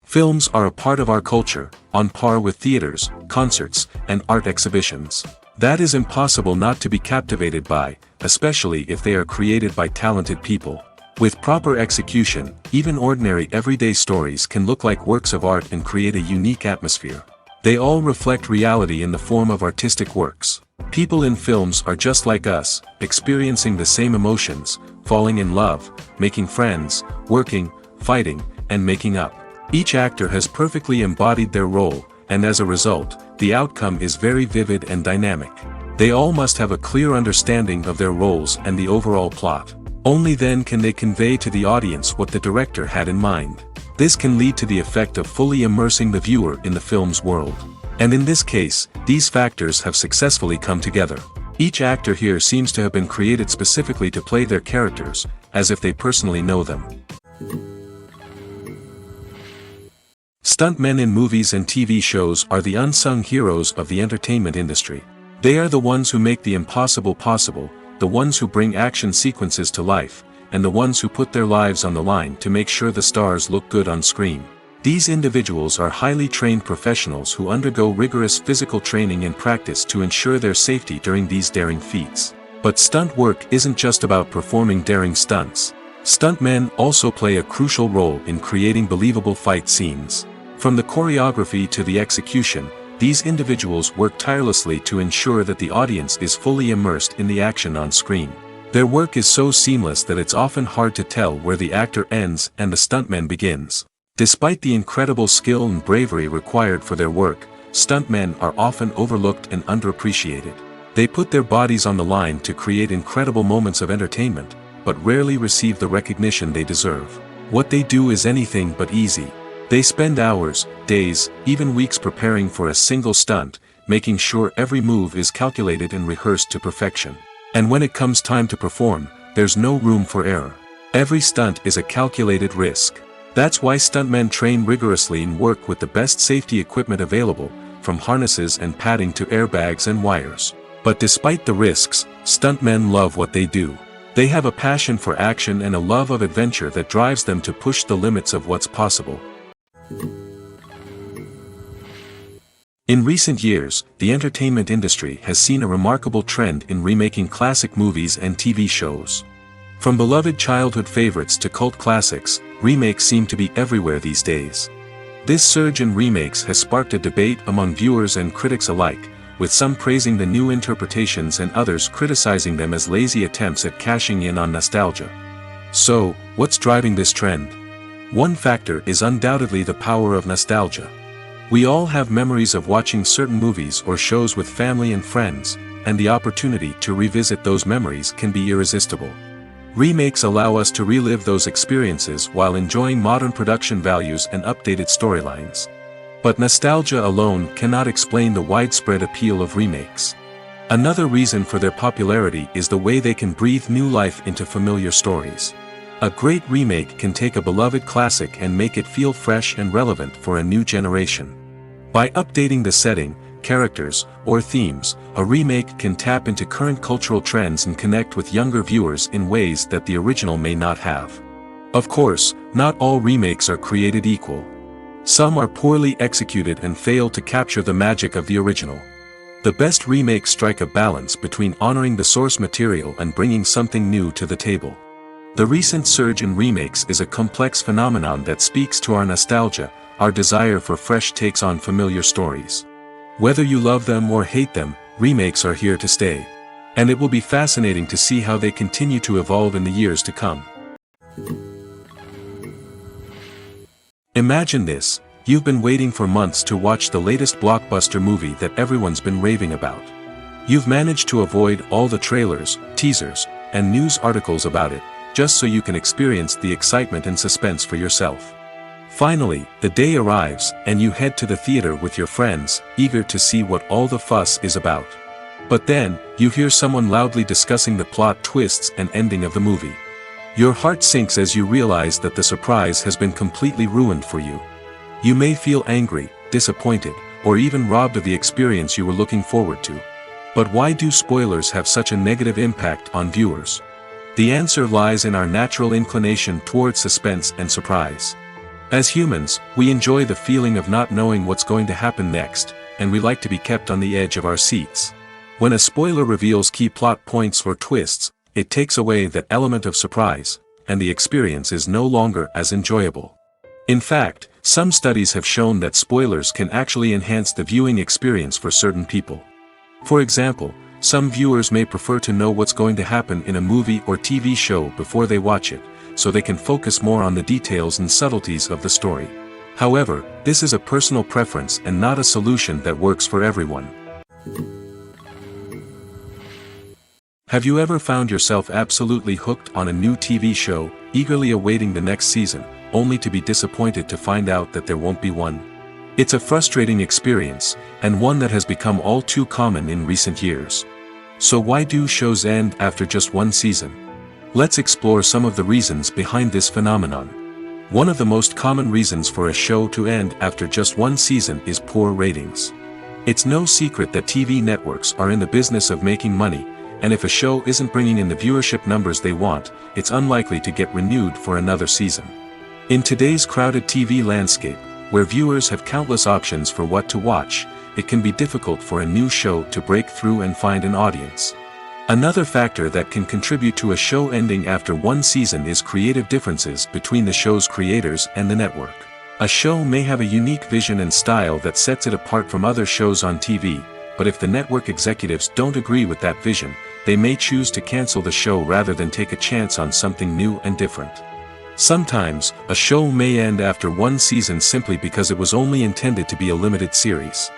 Films are a part of our culture, on par with theaters, concerts, and art exhibitions. That is impossible not to be captivated by, especially if they are created by talented people. With proper execution, even ordinary everyday stories can look like works of art and create a unique atmosphere. They all reflect reality in the form of artistic works. People in films are just like us, experiencing the same emotions, falling in love, making friends, working, fighting, and making up. Each actor has perfectly embodied their role, and as a result, the outcome is very vivid and dynamic. They all must have a clear understanding of their roles and the overall plot. Only then can they convey to the audience what the director had in mind. This can lead to the effect of fully immersing the viewer in the film's world. And in this case, these factors have successfully come together. Each actor here seems to have been created specifically to play their characters, as if they personally know them. Stuntmen in movies and TV shows are the unsung heroes of the entertainment industry. They are the ones who make the impossible possible, the ones who bring action sequences to life, and the ones who put their lives on the line to make sure the stars look good on screen. These individuals are highly trained professionals who undergo rigorous physical training and practice to ensure their safety during these daring feats. But stunt work isn't just about performing daring stunts. Stuntmen also play a crucial role in creating believable fight scenes. From the choreography to the execution, these individuals work tirelessly to ensure that the audience is fully immersed in the action on screen. Their work is so seamless that it's often hard to tell where the actor ends and the stuntman begins. Despite the incredible skill and bravery required for their work, stuntmen are often overlooked and underappreciated. They put their bodies on the line to create incredible moments of entertainment, but rarely receive the recognition they deserve. What they do is anything but easy. They spend hours, days, even weeks preparing for a single stunt, making sure every move is calculated and rehearsed to perfection. And when it comes time to perform, there's no room for error. Every stunt is a calculated risk. That's why stuntmen train rigorously and work with the best safety equipment available, from harnesses and padding to airbags and wires. But despite the risks, stuntmen love what they do. They have a passion for action and a love of adventure that drives them to push the limits of what's possible. In recent years, the entertainment industry has seen a remarkable trend in remaking classic movies and TV shows. From beloved childhood favorites to cult classics, remakes seem to be everywhere these days. This surge in remakes has sparked a debate among viewers and critics alike, with some praising the new interpretations and others criticizing them as lazy attempts at cashing in on nostalgia. So, what's driving this trend? One factor is undoubtedly the power of nostalgia. We all have memories of watching certain movies or shows with family and friends, and the opportunity to revisit those memories can be irresistible. Remakes allow us to relive those experiences while enjoying modern production values and updated storylines. But nostalgia alone cannot explain the widespread appeal of remakes. Another reason for their popularity is the way they can breathe new life into familiar stories. A great remake can take a beloved classic and make it feel fresh and relevant for a new generation. By updating the setting, characters, or themes, a remake can tap into current cultural trends and connect with younger viewers in ways that the original may not have. Of course, not all remakes are created equal. Some are poorly executed and fail to capture the magic of the original. The best remakes strike a balance between honoring the source material and bringing something new to the table. The recent surge in remakes is a complex phenomenon that speaks to our nostalgia, our desire for fresh takes on familiar stories. Whether you love them or hate them, remakes are here to stay. And it will be fascinating to see how they continue to evolve in the years to come. Imagine this: you've been waiting for months to watch the latest blockbuster movie that everyone's been raving about. You've managed to avoid all the trailers, teasers, and news articles about it, just so you can experience the excitement and suspense for yourself. Finally, the day arrives, and you head to the theater with your friends, eager to see what all the fuss is about. But then, you hear someone loudly discussing the plot twists and ending of the movie. Your heart sinks as you realize that the surprise has been completely ruined for you. You may feel angry, disappointed, or even robbed of the experience you were looking forward to. But why do spoilers have such a negative impact on viewers? The answer lies in our natural inclination toward suspense and surprise. As humans, we enjoy the feeling of not knowing what's going to happen next, and we like to be kept on the edge of our seats. When a spoiler reveals key plot points or twists, it takes away that element of surprise, and the experience is no longer as enjoyable. In fact, some studies have shown that spoilers can actually enhance the viewing experience for certain people. For example, some viewers may prefer to know what's going to happen in a movie or TV show before they watch it, so they can focus more on the details and subtleties of the story. However, this is a personal preference and not a solution that works for everyone. Have you ever found yourself absolutely hooked on a new TV show, eagerly awaiting the next season, only to be disappointed to find out that there won't be one? It's a frustrating experience, and one that has become all too common in recent years. So why do shows end after just one season? Let's explore some of the reasons behind this phenomenon. One of the most common reasons for a show to end after just one season is poor ratings. It's no secret that TV networks are in the business of making money, and if a show isn't bringing in the viewership numbers they want, it's unlikely to get renewed for another season. In today's crowded TV landscape, where viewers have countless options for what to watch, it can be difficult for a new show to break through and find an audience. Another factor that can contribute to a show ending after one season is creative differences between the show's creators and the network. A show may have a unique vision and style that sets it apart from other shows on TV, but if the network executives don't agree with that vision, they may choose to cancel the show rather than take a chance on something new and different. Sometimes, a show may end after one season simply because it was only intended to be a limited series.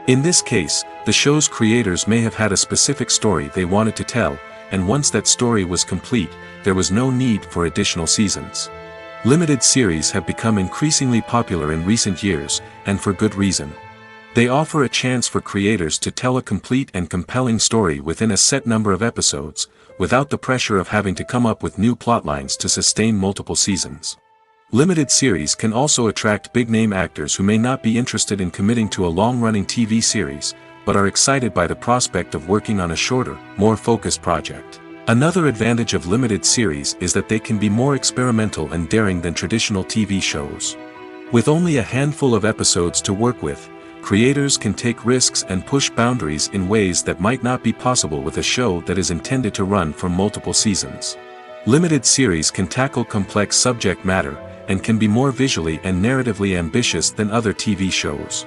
In this case, the show's creators may have had a specific story they wanted to tell, and once that story was complete, there was no need for additional seasons. Limited series have become increasingly popular in recent years, and for good reason. They offer a chance for creators to tell a complete and compelling story within a set number of episodes, without the pressure of having to come up with new plotlines to sustain multiple seasons. Limited series can also attract big-name actors who may not be interested in committing to a long-running TV series, but are excited by the prospect of working on a shorter, more focused project. Another advantage of limited series is that they can be more experimental and daring than traditional TV shows. With only a handful of episodes to work with, creators can take risks and push boundaries in ways that might not be possible with a show that is intended to run for multiple seasons. Limited series can tackle complex subject matter, and can be more visually and narratively ambitious than other TV shows.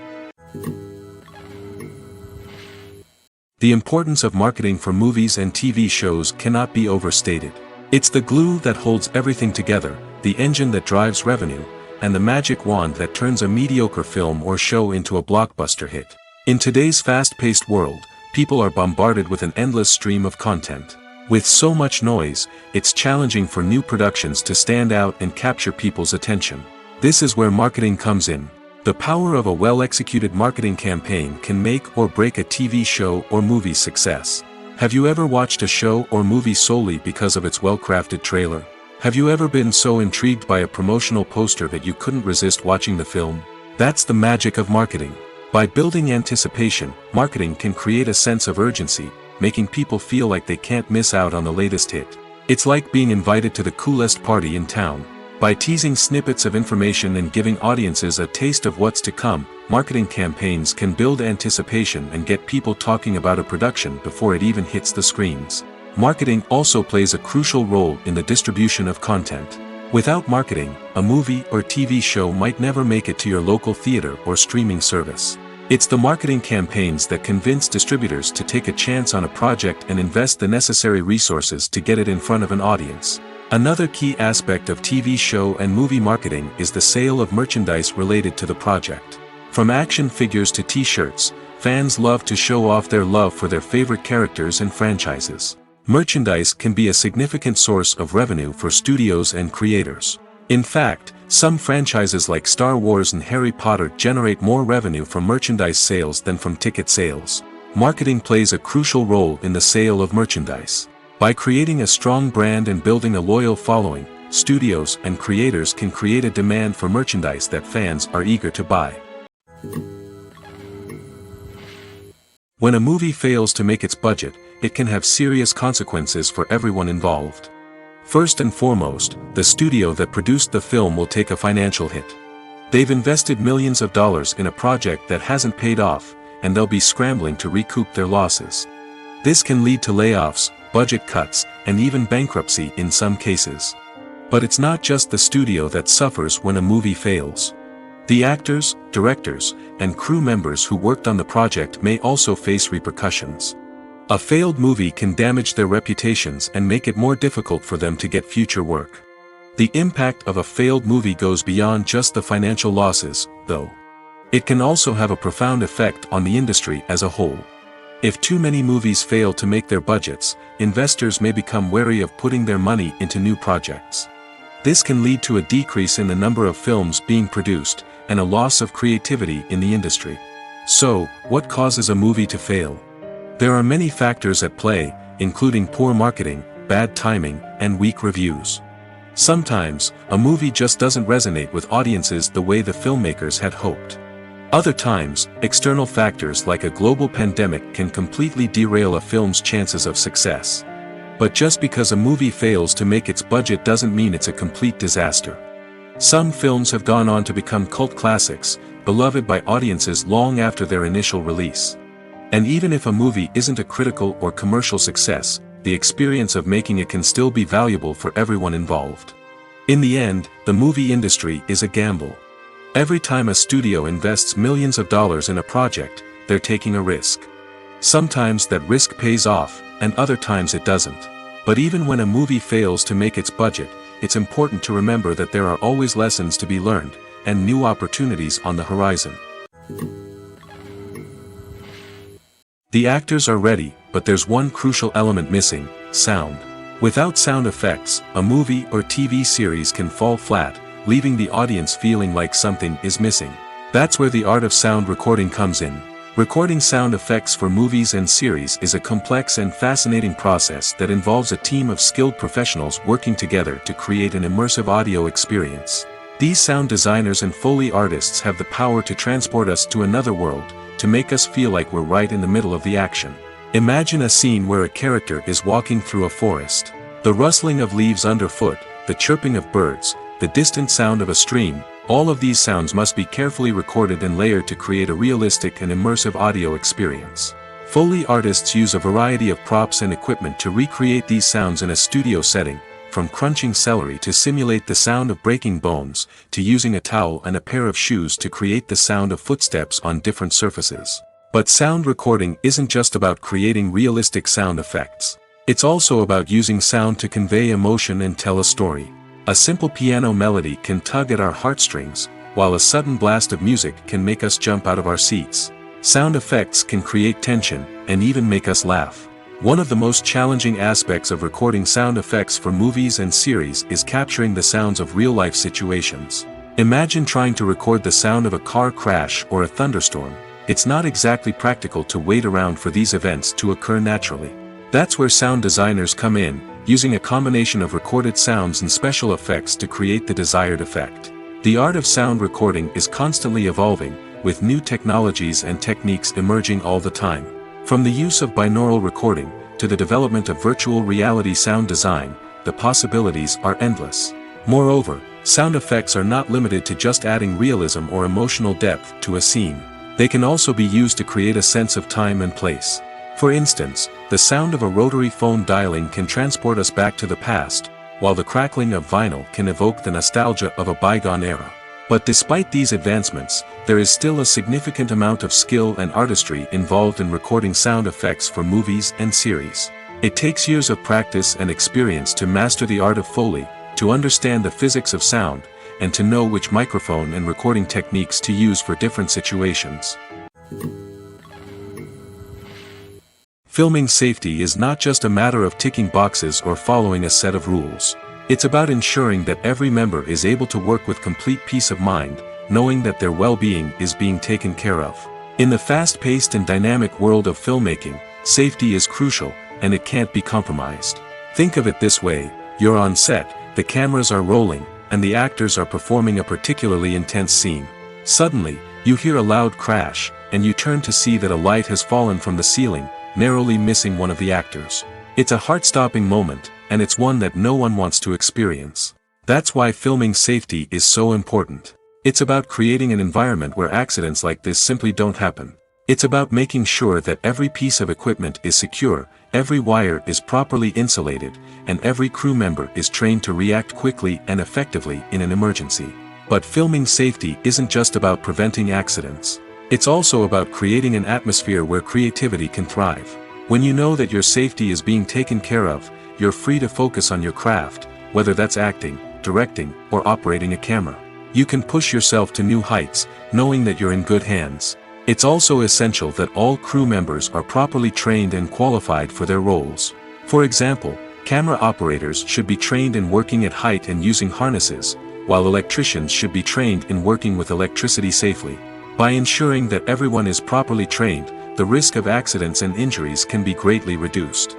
The importance of marketing for movies and TV shows cannot be overstated. It's the glue that holds everything together, the engine that drives revenue, and the magic wand that turns a mediocre film or show into a blockbuster hit. In today's fast-paced world, people are bombarded with an endless stream of content. With so much noise, it's challenging for new productions to stand out and capture people's attention. This is where marketing comes in. The power of a well-executed marketing campaign can make or break a TV show or movie's success. Have you ever watched a show or movie solely because of its well-crafted trailer? Have you ever been so intrigued by a promotional poster that you couldn't resist watching the film? That's the magic of marketing. By building anticipation, marketing can create a sense of urgency, making people feel like they can't miss out on the latest hit. It's like being invited to the coolest party in town. By teasing snippets of information and giving audiences a taste of what's to come, marketing campaigns can build anticipation and get people talking about a production before it even hits the screens. Marketing also plays a crucial role in the distribution of content. Without marketing, a movie or TV show might never make it to your local theater or streaming service. It's the marketing campaigns that convince distributors to take a chance on a project and invest the necessary resources to get it in front of an audience. Another key aspect of TV show and movie marketing is the sale of merchandise related to the project. From action figures to t-shirts, fans love to show off their love for their favorite characters and franchises. Merchandise can be a significant source of revenue for studios and creators. In fact, some franchises like Star Wars and Harry Potter generate more revenue from merchandise sales than from ticket sales. Marketing plays a crucial role in the sale of merchandise. By creating a strong brand and building a loyal following, studios and creators can create a demand for merchandise that fans are eager to buy. When a movie fails to make its budget, it can have serious consequences for everyone involved. First and foremost, the studio that produced the film will take a financial hit. They've invested millions of dollars in a project that hasn't paid off, and they'll be scrambling to recoup their losses. This can lead to layoffs, budget cuts, and even bankruptcy in some cases. But it's not just the studio that suffers when a movie fails. The actors, directors, and crew members who worked on the project may also face repercussions. A failed movie can damage their reputations and make it more difficult for them to get future work. The impact of a failed movie goes beyond just the financial losses, though. It can also have a profound effect on the industry as a whole. If too many movies fail to make their budgets, investors may become wary of putting their money into new projects. This can lead to a decrease in the number of films being produced, and a loss of creativity in the industry. So, what causes a movie to fail? There are many factors at play, including poor marketing, bad timing, and weak reviews. Sometimes, a movie just doesn't resonate with audiences the way the filmmakers had hoped. Other times, external factors like a global pandemic can completely derail a film's chances of success. But just because a movie fails to make its budget doesn't mean it's a complete disaster. Some films have gone on to become cult classics, beloved by audiences long after their initial release. And even if a movie isn't a critical or commercial success, the experience of making it can still be valuable for everyone involved. In the end, the movie industry is a gamble. Every time a studio invests millions of dollars in a project, they're taking a risk. Sometimes that risk pays off, and other times it doesn't. But even when a movie fails to make its budget, it's important to remember that there are always lessons to be learned, and new opportunities on the horizon. The actors are ready, but there's one crucial element missing: sound. Without sound effects, a movie or TV series can fall flat, leaving the audience feeling like something is missing. That's where the art of sound recording comes in. Recording sound effects for movies and series is a complex and fascinating process that involves a team of skilled professionals working together to create an immersive audio experience. These sound designers and Foley artists have the power to transport us to another world, to make us feel like we're right in the middle of the action. Imagine a scene where a character is walking through a forest. The rustling of leaves underfoot, the chirping of birds, the distant sound of a stream, all of these sounds must be carefully recorded and layered to create a realistic and immersive audio experience. Foley artists use a variety of props and equipment to recreate these sounds in a studio setting, from crunching celery to simulate the sound of breaking bones, to using a towel and a pair of shoes to create the sound of footsteps on different surfaces. But sound recording isn't just about creating realistic sound effects. It's also about using sound to convey emotion and tell a story. A simple piano melody can tug at our heartstrings, while a sudden blast of music can make us jump out of our seats. Sound effects can create tension, and even make us laugh. One of the most challenging aspects of recording sound effects for movies and series is capturing the sounds of real-life situations. Imagine trying to record the sound of a car crash or a thunderstorm. It's not exactly practical to wait around for these events to occur naturally. That's where sound designers come in, using a combination of recorded sounds and special effects to create the desired effect. The art of sound recording is constantly evolving, with new technologies and techniques emerging all the time. From the use of binaural recording, to the development of virtual reality sound design, the possibilities are endless. Moreover, sound effects are not limited to just adding realism or emotional depth to a scene. They can also be used to create a sense of time and place. For instance, the sound of a rotary phone dialing can transport us back to the past, while the crackling of vinyl can evoke the nostalgia of a bygone era. But despite these advancements, there is still a significant amount of skill and artistry involved in recording sound effects for movies and series. It takes years of practice and experience to master the art of Foley, to understand the physics of sound, and to know which microphone and recording techniques to use for different situations. Filming safety is not just a matter of ticking boxes or following a set of rules. It's about ensuring that every member is able to work with complete peace of mind, knowing that their well-being is being taken care of. In the fast-paced and dynamic world of filmmaking, safety is crucial, and it can't be compromised. Think of it this way: you're on set, the cameras are rolling, and the actors are performing a particularly intense scene. Suddenly, you hear a loud crash, and you turn to see that a light has fallen from the ceiling, narrowly missing one of the actors. It's a heart-stopping moment, and it's one that no one wants to experience. That's why filming safety is so important. It's about creating an environment where accidents like this simply don't happen. It's about making sure that every piece of equipment is secure, every wire is properly insulated, and every crew member is trained to react quickly and effectively in an emergency. But filming safety isn't just about preventing accidents. It's also about creating an atmosphere where creativity can thrive. When you know that your safety is being taken care of, you're free to focus on your craft, whether that's acting, directing, or operating a camera. You can push yourself to new heights, knowing that you're in good hands. It's also essential that all crew members are properly trained and qualified for their roles. For example, camera operators should be trained in working at height and using harnesses, while electricians should be trained in working with electricity safely. By ensuring that everyone is properly trained, the risk of accidents and injuries can be greatly reduced.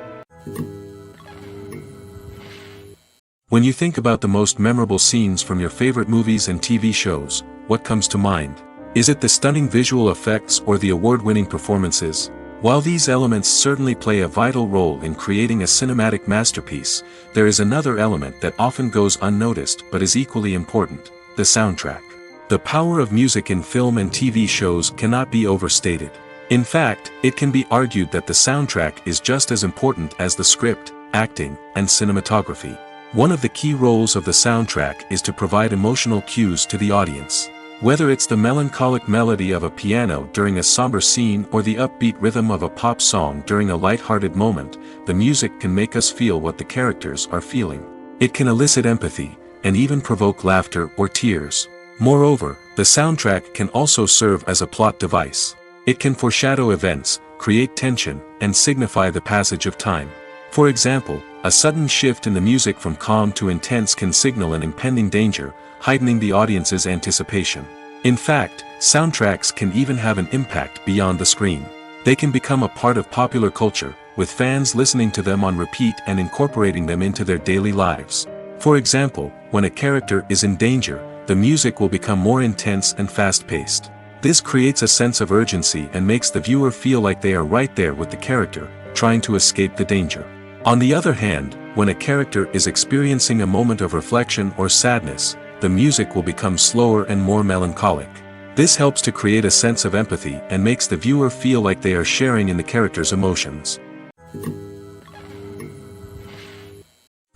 When you think about the most memorable scenes from your favorite movies and TV shows, what comes to mind? Is it the stunning visual effects or the award-winning performances? While these elements certainly play a vital role in creating a cinematic masterpiece, there is another element that often goes unnoticed but is equally important: the soundtrack. The power of music in film and TV shows cannot be overstated. In fact, it can be argued that the soundtrack is just as important as the script, acting, and cinematography. One of the key roles of the soundtrack is to provide emotional cues to the audience. Whether it's the melancholic melody of a piano during a somber scene or the upbeat rhythm of a pop song during a light-hearted moment, the music can make us feel what the characters are feeling. It can elicit empathy, and even provoke laughter or tears. Moreover, the soundtrack can also serve as a plot device. It can foreshadow events, create tension, and signify the passage of time. For example, a sudden shift in the music from calm to intense can signal an impending danger, heightening the audience's anticipation. In fact, soundtracks can even have an impact beyond the screen. They can become a part of popular culture, with fans listening to them on repeat and incorporating them into their daily lives. For example, when a character is in danger, the music will become more intense and fast-paced. This creates a sense of urgency and makes the viewer feel like they are right there with the character, trying to escape the danger. On the other hand, when a character is experiencing a moment of reflection or sadness, the music will become slower and more melancholic. This helps to create a sense of empathy and makes the viewer feel like they are sharing in the character's emotions.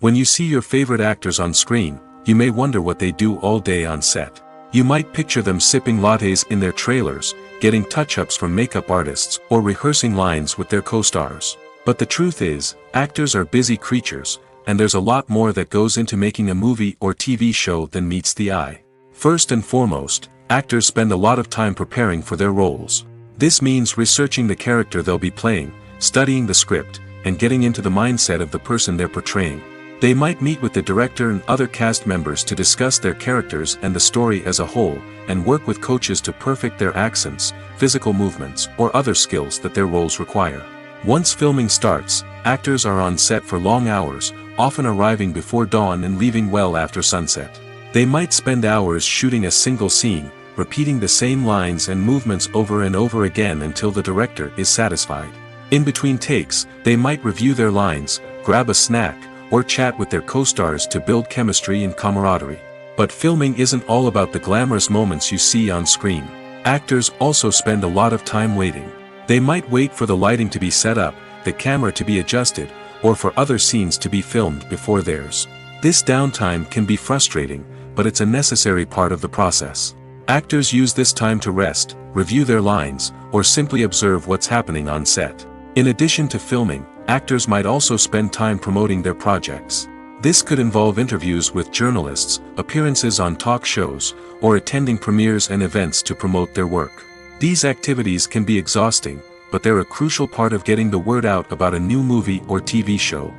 When you see your favorite actors on screen, you may wonder what they do all day on set. You might picture them sipping lattes in their trailers, getting touch-ups from makeup artists, or rehearsing lines with their co-stars. But the truth is, actors are busy creatures, and there's a lot more that goes into making a movie or TV show than meets the eye. First and foremost, actors spend a lot of time preparing for their roles. This means researching the character they'll be playing, studying the script, and getting into the mindset of the person they're portraying. They might meet with the director and other cast members to discuss their characters and the story as a whole, and work with coaches to perfect their accents, physical movements, or other skills that their roles require. Once filming starts, actors are on set for long hours, often arriving before dawn and leaving well after sunset. They might spend hours shooting a single scene, repeating the same lines and movements over and over again until the director is satisfied. In between takes, they might review their lines, grab a snack, or chat with their co-stars to build chemistry and camaraderie. But filming isn't all about the glamorous moments you see on screen. Actors also spend a lot of time waiting. They might wait for the lighting to be set up, the camera to be adjusted, or for other scenes to be filmed before theirs. This downtime can be frustrating, but it's a necessary part of the process. Actors use this time to rest, review their lines, or simply observe what's happening on set. In addition to filming, actors might also spend time promoting their projects. This could involve interviews with journalists, appearances on talk shows, or attending premieres and events to promote their work. These activities can be exhausting, but they're a crucial part of getting the word out about a new movie or TV show.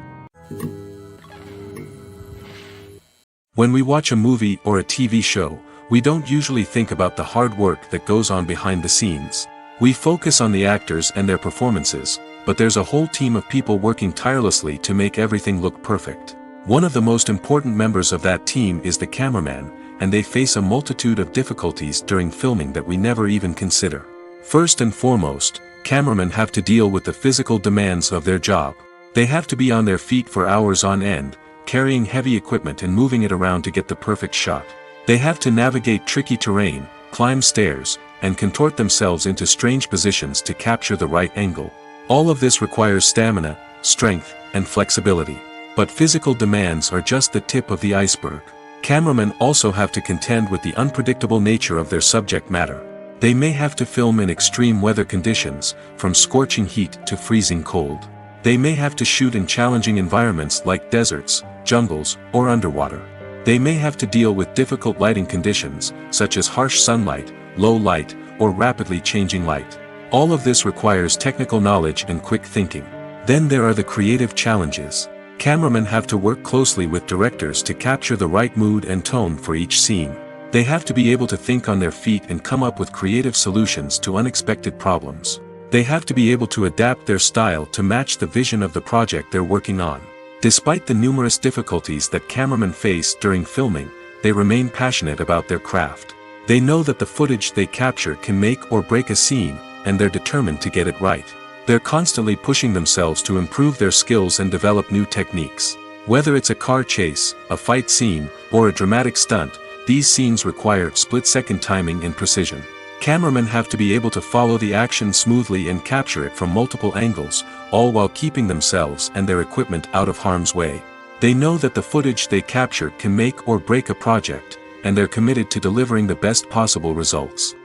When we watch a movie or a TV show, we don't usually think about the hard work that goes on behind the scenes. We focus on the actors and their performances, but there's a whole team of people working tirelessly to make everything look perfect. One of the most important members of that team is the cameraman, and they face a multitude of difficulties during filming that we never even consider. First and foremost, cameramen have to deal with the physical demands of their job. They have to be on their feet for hours on end, carrying heavy equipment and moving it around to get the perfect shot. They have to navigate tricky terrain, climb stairs, and contort themselves into strange positions to capture the right angle. All of this requires stamina, strength, and flexibility. But physical demands are just the tip of the iceberg. Cameramen also have to contend with the unpredictable nature of their subject matter. They may have to film in extreme weather conditions, from scorching heat to freezing cold. They may have to shoot in challenging environments like deserts, jungles, or underwater. They may have to deal with difficult lighting conditions, such as harsh sunlight, low light, or rapidly changing light. All of this requires technical knowledge and quick thinking. Then there are the creative challenges. Cameramen have to work closely with directors to capture the right mood and tone for each scene. They have to be able to think on their feet and come up with creative solutions to unexpected problems. They have to be able to adapt their style to match the vision of the project they're working on. Despite the numerous difficulties that cameramen face during filming, they remain passionate about their craft. They know that the footage they capture can make or break a scene, and they're determined to get it right. They're constantly pushing themselves to improve their skills and develop new techniques. Whether it's a car chase, a fight scene, or a dramatic stunt, these scenes require split-second timing and precision. Cameramen have to be able to follow the action smoothly and capture it from multiple angles, all while keeping themselves and their equipment out of harm's way. They know that the footage they capture can make or break a project, and they're committed to delivering the best possible results.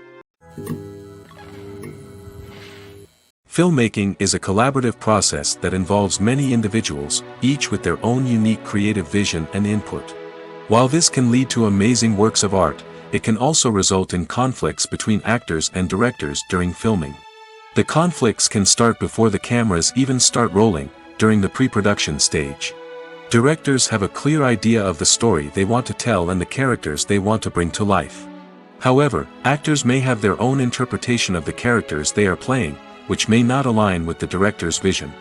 Filmmaking is a collaborative process that involves many individuals, each with their own unique creative vision and input. While this can lead to amazing works of art, it can also result in conflicts between actors and directors during filming. The conflicts can start before the cameras even start rolling, during the pre-production stage. Directors have a clear idea of the story they want to tell and the characters they want to bring to life. However, actors may have their own interpretation of the characters they are playing, which may not align with the director's vision.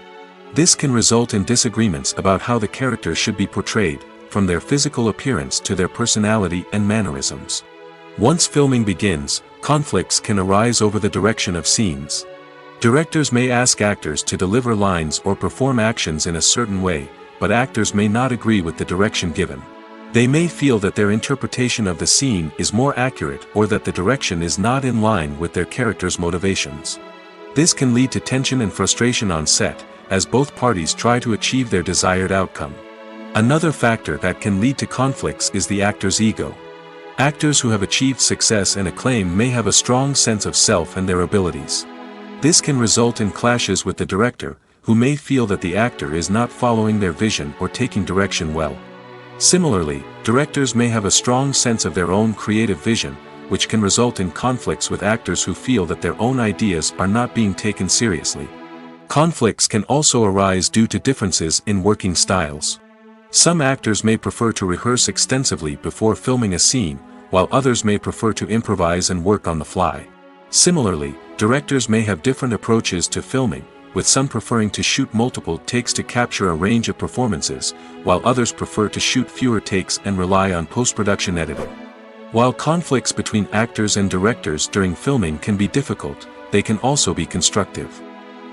This can result in disagreements about how the characters should be portrayed, from their physical appearance to their personality and mannerisms. Once filming begins, conflicts can arise over the direction of scenes. Directors may ask actors to deliver lines or perform actions in a certain way, but actors may not agree with the direction given. They may feel that their interpretation of the scene is more accurate or that the direction is not in line with their character's motivations. This can lead to tension and frustration on set, as both parties try to achieve their desired outcome. Another factor that can lead to conflicts is the actor's ego. Actors who have achieved success and acclaim may have a strong sense of self and their abilities. This can result in clashes with the director, who may feel that the actor is not following their vision or taking direction well. Similarly, directors may have a strong sense of their own creative vision, which can result in conflicts with actors who feel that their own ideas are not being taken seriously. Conflicts can also arise due to differences in working styles. Some actors may prefer to rehearse extensively before filming a scene, while others may prefer to improvise and work on the fly. Similarly, directors may have different approaches to filming, with some preferring to shoot multiple takes to capture a range of performances, while others prefer to shoot fewer takes and rely on post-production editing. While conflicts between actors and directors during filming can be difficult, they can also be constructive.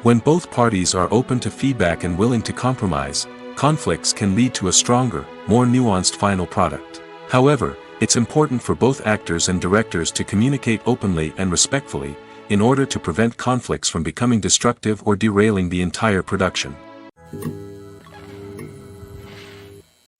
When both parties are open to feedback and willing to compromise, conflicts can lead to a stronger, more nuanced final product. However, it's important for both actors and directors to communicate openly and respectfully, in order to prevent conflicts from becoming destructive or derailing the entire production.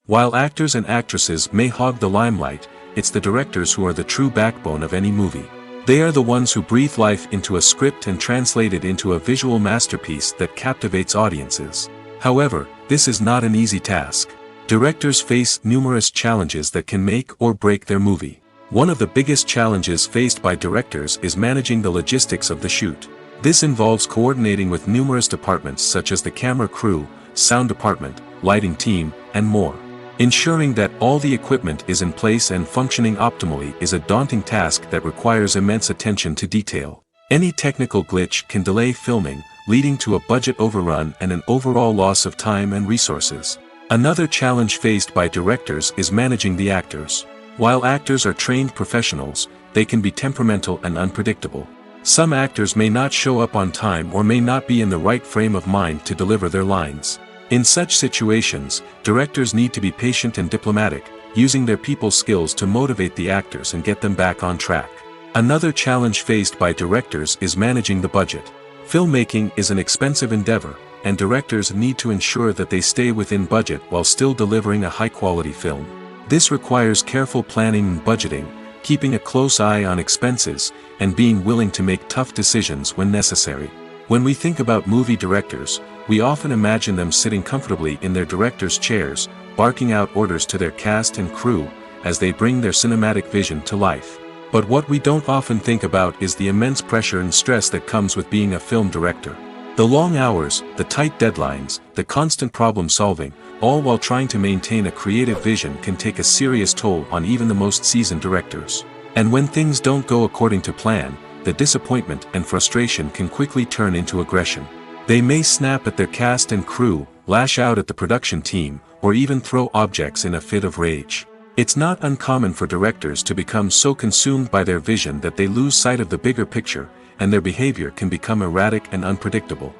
While actors and actresses may hog the limelight, it's the directors who are the true backbone of any movie. They are the ones who breathe life into a script and translate it into a visual masterpiece that captivates audiences. However, this is not an easy task. Directors face numerous challenges that can make or break their movie. One of the biggest challenges faced by directors is managing the logistics of the shoot. This involves coordinating with numerous departments such as the camera crew, sound department, lighting team, and more. Ensuring that all the equipment is in place and functioning optimally is a daunting task that requires immense attention to detail. Any technical glitch can delay filming, leading to a budget overrun and an overall loss of time and resources. Another challenge faced by directors is managing the actors. While actors are trained professionals, they can be temperamental and unpredictable. Some actors may not show up on time or may not be in the right frame of mind to deliver their lines. In such situations, directors need to be patient and diplomatic, using their people skills to motivate the actors and get them back on track. Another challenge faced by directors is managing the budget. Filmmaking is an expensive endeavor, and directors need to ensure that they stay within budget while still delivering a high-quality film. This requires careful planning and budgeting, keeping a close eye on expenses, and being willing to make tough decisions when necessary. When we think about movie directors, we often imagine them sitting comfortably in their director's chairs, barking out orders to their cast and crew, as they bring their cinematic vision to life. But what we don't often think about is the immense pressure and stress that comes with being a film director. The long hours, the tight deadlines, the constant problem solving, all while trying to maintain a creative vision can take a serious toll on even the most seasoned directors. And when things don't go according to plan, the disappointment and frustration can quickly turn into aggression. They may snap at their cast and crew, lash out at the production team, or even throw objects in a fit of rage. It's not uncommon for directors to become so consumed by their vision that they lose sight of the bigger picture, and their behavior can become erratic and unpredictable.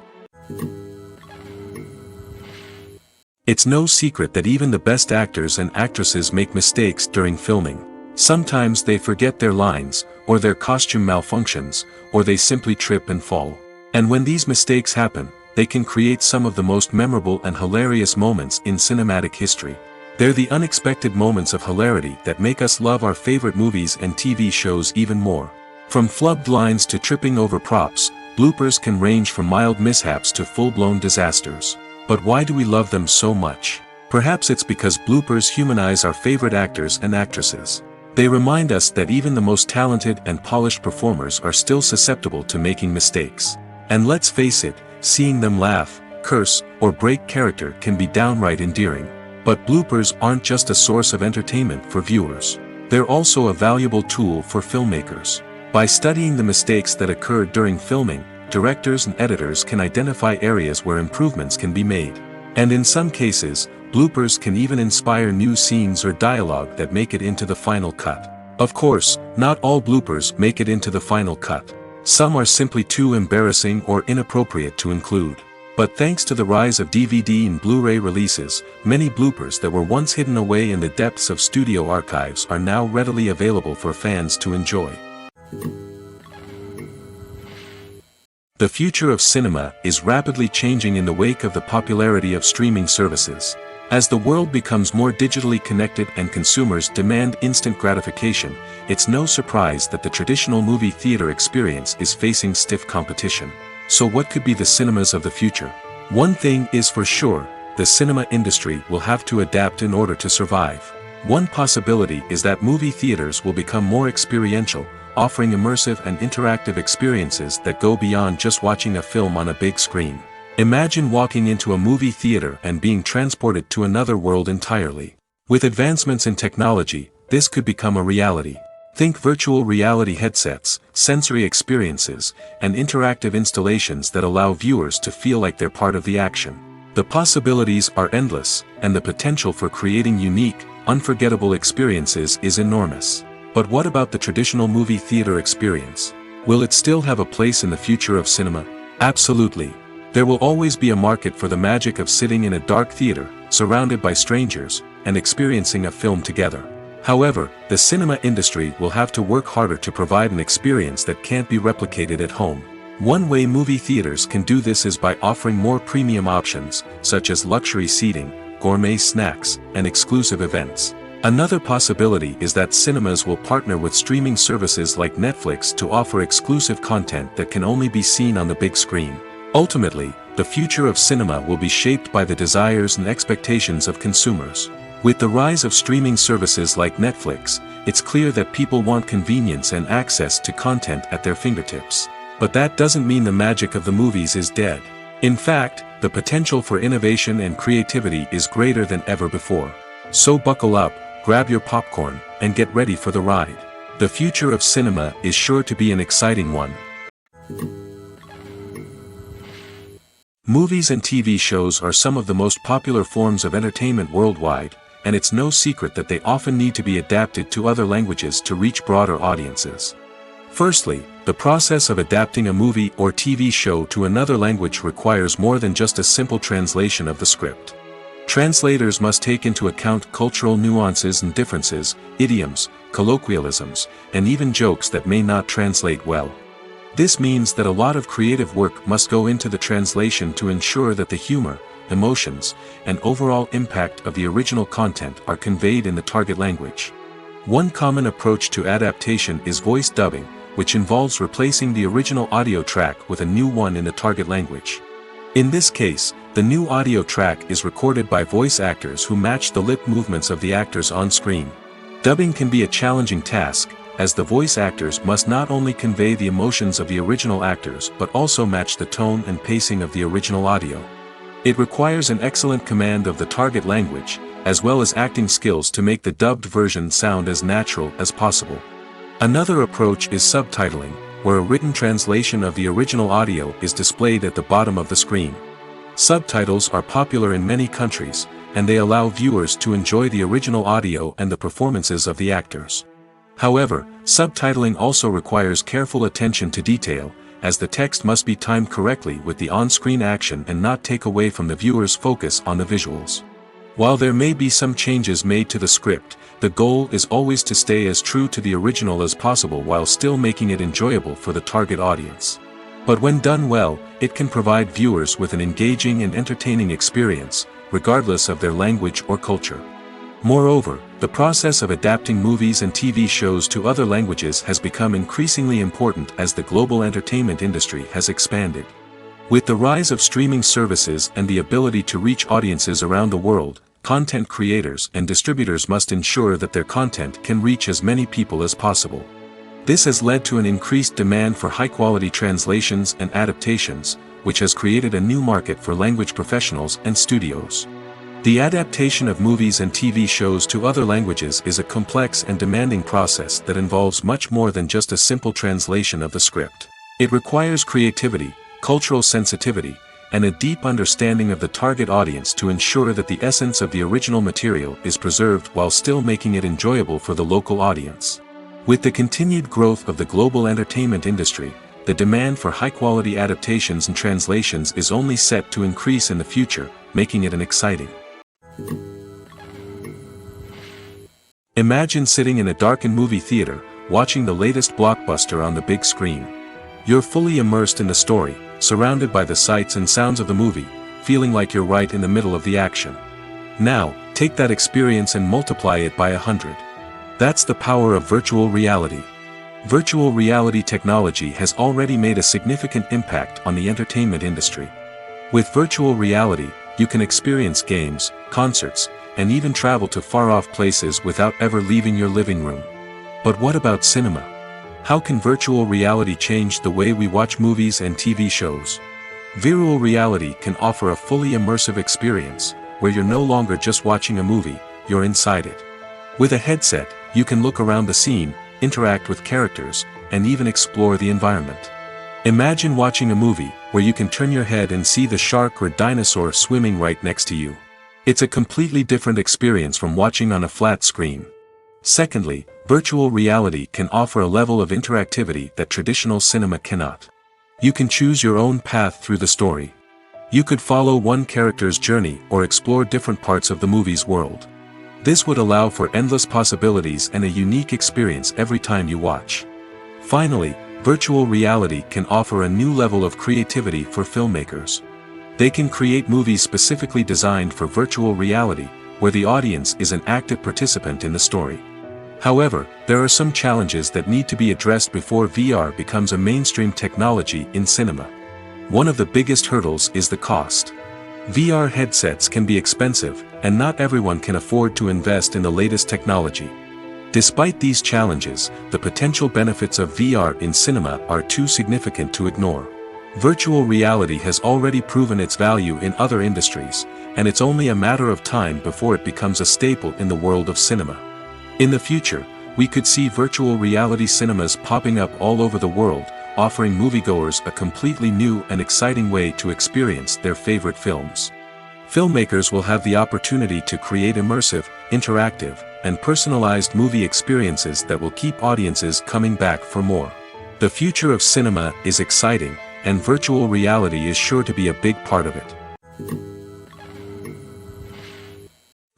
It's no secret that even the best actors and actresses make mistakes during filming. Sometimes they forget their lines, or their costume malfunctions, or they simply trip and fall. And when these mistakes happen, they can create some of the most memorable and hilarious moments in cinematic history. They're the unexpected moments of hilarity that make us love our favorite movies and TV shows even more. From flubbed lines to tripping over props, bloopers can range from mild mishaps to full-blown disasters. But why do we love them so much? Perhaps it's because bloopers humanize our favorite actors and actresses. They remind us that even the most talented and polished performers are still susceptible to making mistakes. And let's face it, seeing them laugh, curse, or break character can be downright endearing. But bloopers aren't just a source of entertainment for viewers. They're also a valuable tool for filmmakers. By studying the mistakes that occurred during filming, directors and editors can identify areas where improvements can be made. And in some cases, bloopers can even inspire new scenes or dialogue that make it into the final cut. Of course, not all bloopers make it into the final cut. Some are simply too embarrassing or inappropriate to include. But thanks to the rise of DVD and Blu-ray releases, many bloopers that were once hidden away in the depths of studio archives are now readily available for fans to enjoy. The future of cinema is rapidly changing in the wake of the popularity of streaming services. As the world becomes more digitally connected and consumers demand instant gratification, it's no surprise that the traditional movie theater experience is facing stiff competition. So what could be the cinemas of the future? One thing is for sure, the cinema industry will have to adapt in order to survive. One possibility is that movie theaters will become more experiential, offering immersive and interactive experiences that go beyond just watching a film on a big screen. Imagine walking into a movie theater and being transported to another world entirely. With advancements in technology, this could become a reality. Think virtual reality headsets, sensory experiences, and interactive installations that allow viewers to feel like they're part of the action. The possibilities are endless, and the potential for creating unique, unforgettable experiences is enormous. But what about the traditional movie theater experience? Will it still have a place in the future of cinema? Absolutely. There will always be a market for the magic of sitting in a dark theater, surrounded by strangers, and experiencing a film together. However, the cinema industry will have to work harder to provide an experience that can't be replicated at home. One way movie theaters can do this is by offering more premium options, such as luxury seating, gourmet snacks, and exclusive events. Another possibility is that cinemas will partner with streaming services like Netflix to offer exclusive content that can only be seen on the big screen. Ultimately, the future of cinema will be shaped by the desires and expectations of consumers. With the rise of streaming services like Netflix, it's clear that people want convenience and access to content at their fingertips. But that doesn't mean the magic of the movies is dead. In fact, the potential for innovation and creativity is greater than ever before. So buckle up, grab your popcorn, and get ready for the ride. The future of cinema is sure to be an exciting one. Movies and TV shows are some of the most popular forms of entertainment worldwide, and it's no secret that they often need to be adapted to other languages to reach broader audiences. Firstly, the process of adapting a movie or TV show to another language requires more than just a simple translation of the script. Translators must take into account cultural nuances and differences, idioms, colloquialisms, and even jokes that may not translate well. This means that a lot of creative work must go into the translation to ensure that the humor, emotions, and overall impact of the original content are conveyed in the target language. One common approach to adaptation is voice dubbing, which involves replacing the original audio track with a new one in the target language. In this case, the new audio track is recorded by voice actors who match the lip movements of the actors on screen. Dubbing can be a challenging task, as the voice actors must not only convey the emotions of the original actors but also match the tone and pacing of the original audio. It requires an excellent command of the target language, as well as acting skills to make the dubbed version sound as natural as possible. Another approach is subtitling, where a written translation of the original audio is displayed at the bottom of the screen. Subtitles are popular in many countries, and they allow viewers to enjoy the original audio and the performances of the actors. However, subtitling also requires careful attention to detail, as the text must be timed correctly with the on-screen action and not take away from the viewer's focus on the visuals. While there may be some changes made to the script, the goal is always to stay as true to the original as possible while still making it enjoyable for the target audience. But when done well, it can provide viewers with an engaging and entertaining experience, regardless of their language or culture. Moreover, the process of adapting movies and TV shows to other languages has become increasingly important as the global entertainment industry has expanded. With the rise of streaming services and the ability to reach audiences around the world, content creators and distributors must ensure that their content can reach as many people as possible. This has led to an increased demand for high-quality translations and adaptations, which has created a new market for language professionals and studios. The adaptation of movies and TV shows to other languages is a complex and demanding process that involves much more than just a simple translation of the script. It requires creativity, cultural sensitivity, and a deep understanding of the target audience to ensure that the essence of the original material is preserved while still making it enjoyable for the local audience. With the continued growth of the global entertainment industry, the demand for high-quality adaptations and translations is only set to increase in the future, making it exciting. Imagine sitting in a darkened movie theater, watching the latest blockbuster on the big screen. You're fully immersed in the story, surrounded by the sights and sounds of the movie, feeling like you're right in the middle of the action. Now, take that experience and multiply it by 100. That's the power of virtual reality. Virtual reality technology has already made a significant impact on the entertainment industry. With virtual reality, you can experience games, concerts, and even travel to far-off places without ever leaving your living room. But what about cinema? How can virtual reality change the way we watch movies and TV shows? Virtual reality can offer a fully immersive experience, where you're no longer just watching a movie, you're inside it. With a headset, you can look around the scene, interact with characters, and even explore the environment. Imagine watching a movie, where you can turn your head and see the shark or dinosaur swimming right next to you. It's a completely different experience from watching on a flat screen. Secondly, virtual reality can offer a level of interactivity that traditional cinema cannot. You can choose your own path through the story. You could follow one character's journey or explore different parts of the movie's world. This would allow for endless possibilities and a unique experience every time you watch. Finally, virtual reality can offer a new level of creativity for filmmakers. They can create movies specifically designed for virtual reality, where the audience is an active participant in the story. However, there are some challenges that need to be addressed before VR becomes a mainstream technology in cinema. One of the biggest hurdles is the cost. VR headsets can be expensive, and not everyone can afford to invest in the latest technology. Despite these challenges, the potential benefits of VR in cinema are too significant to ignore. Virtual reality has already proven its value in other industries, and it's only a matter of time before it becomes a staple in the world of cinema. In the future, we could see virtual reality cinemas popping up all over the world, offering moviegoers a completely new and exciting way to experience their favorite films. Filmmakers will have the opportunity to create immersive, interactive, and personalized movie experiences that will keep audiences coming back for more. The future of cinema is exciting, and virtual reality is sure to be a big part of it.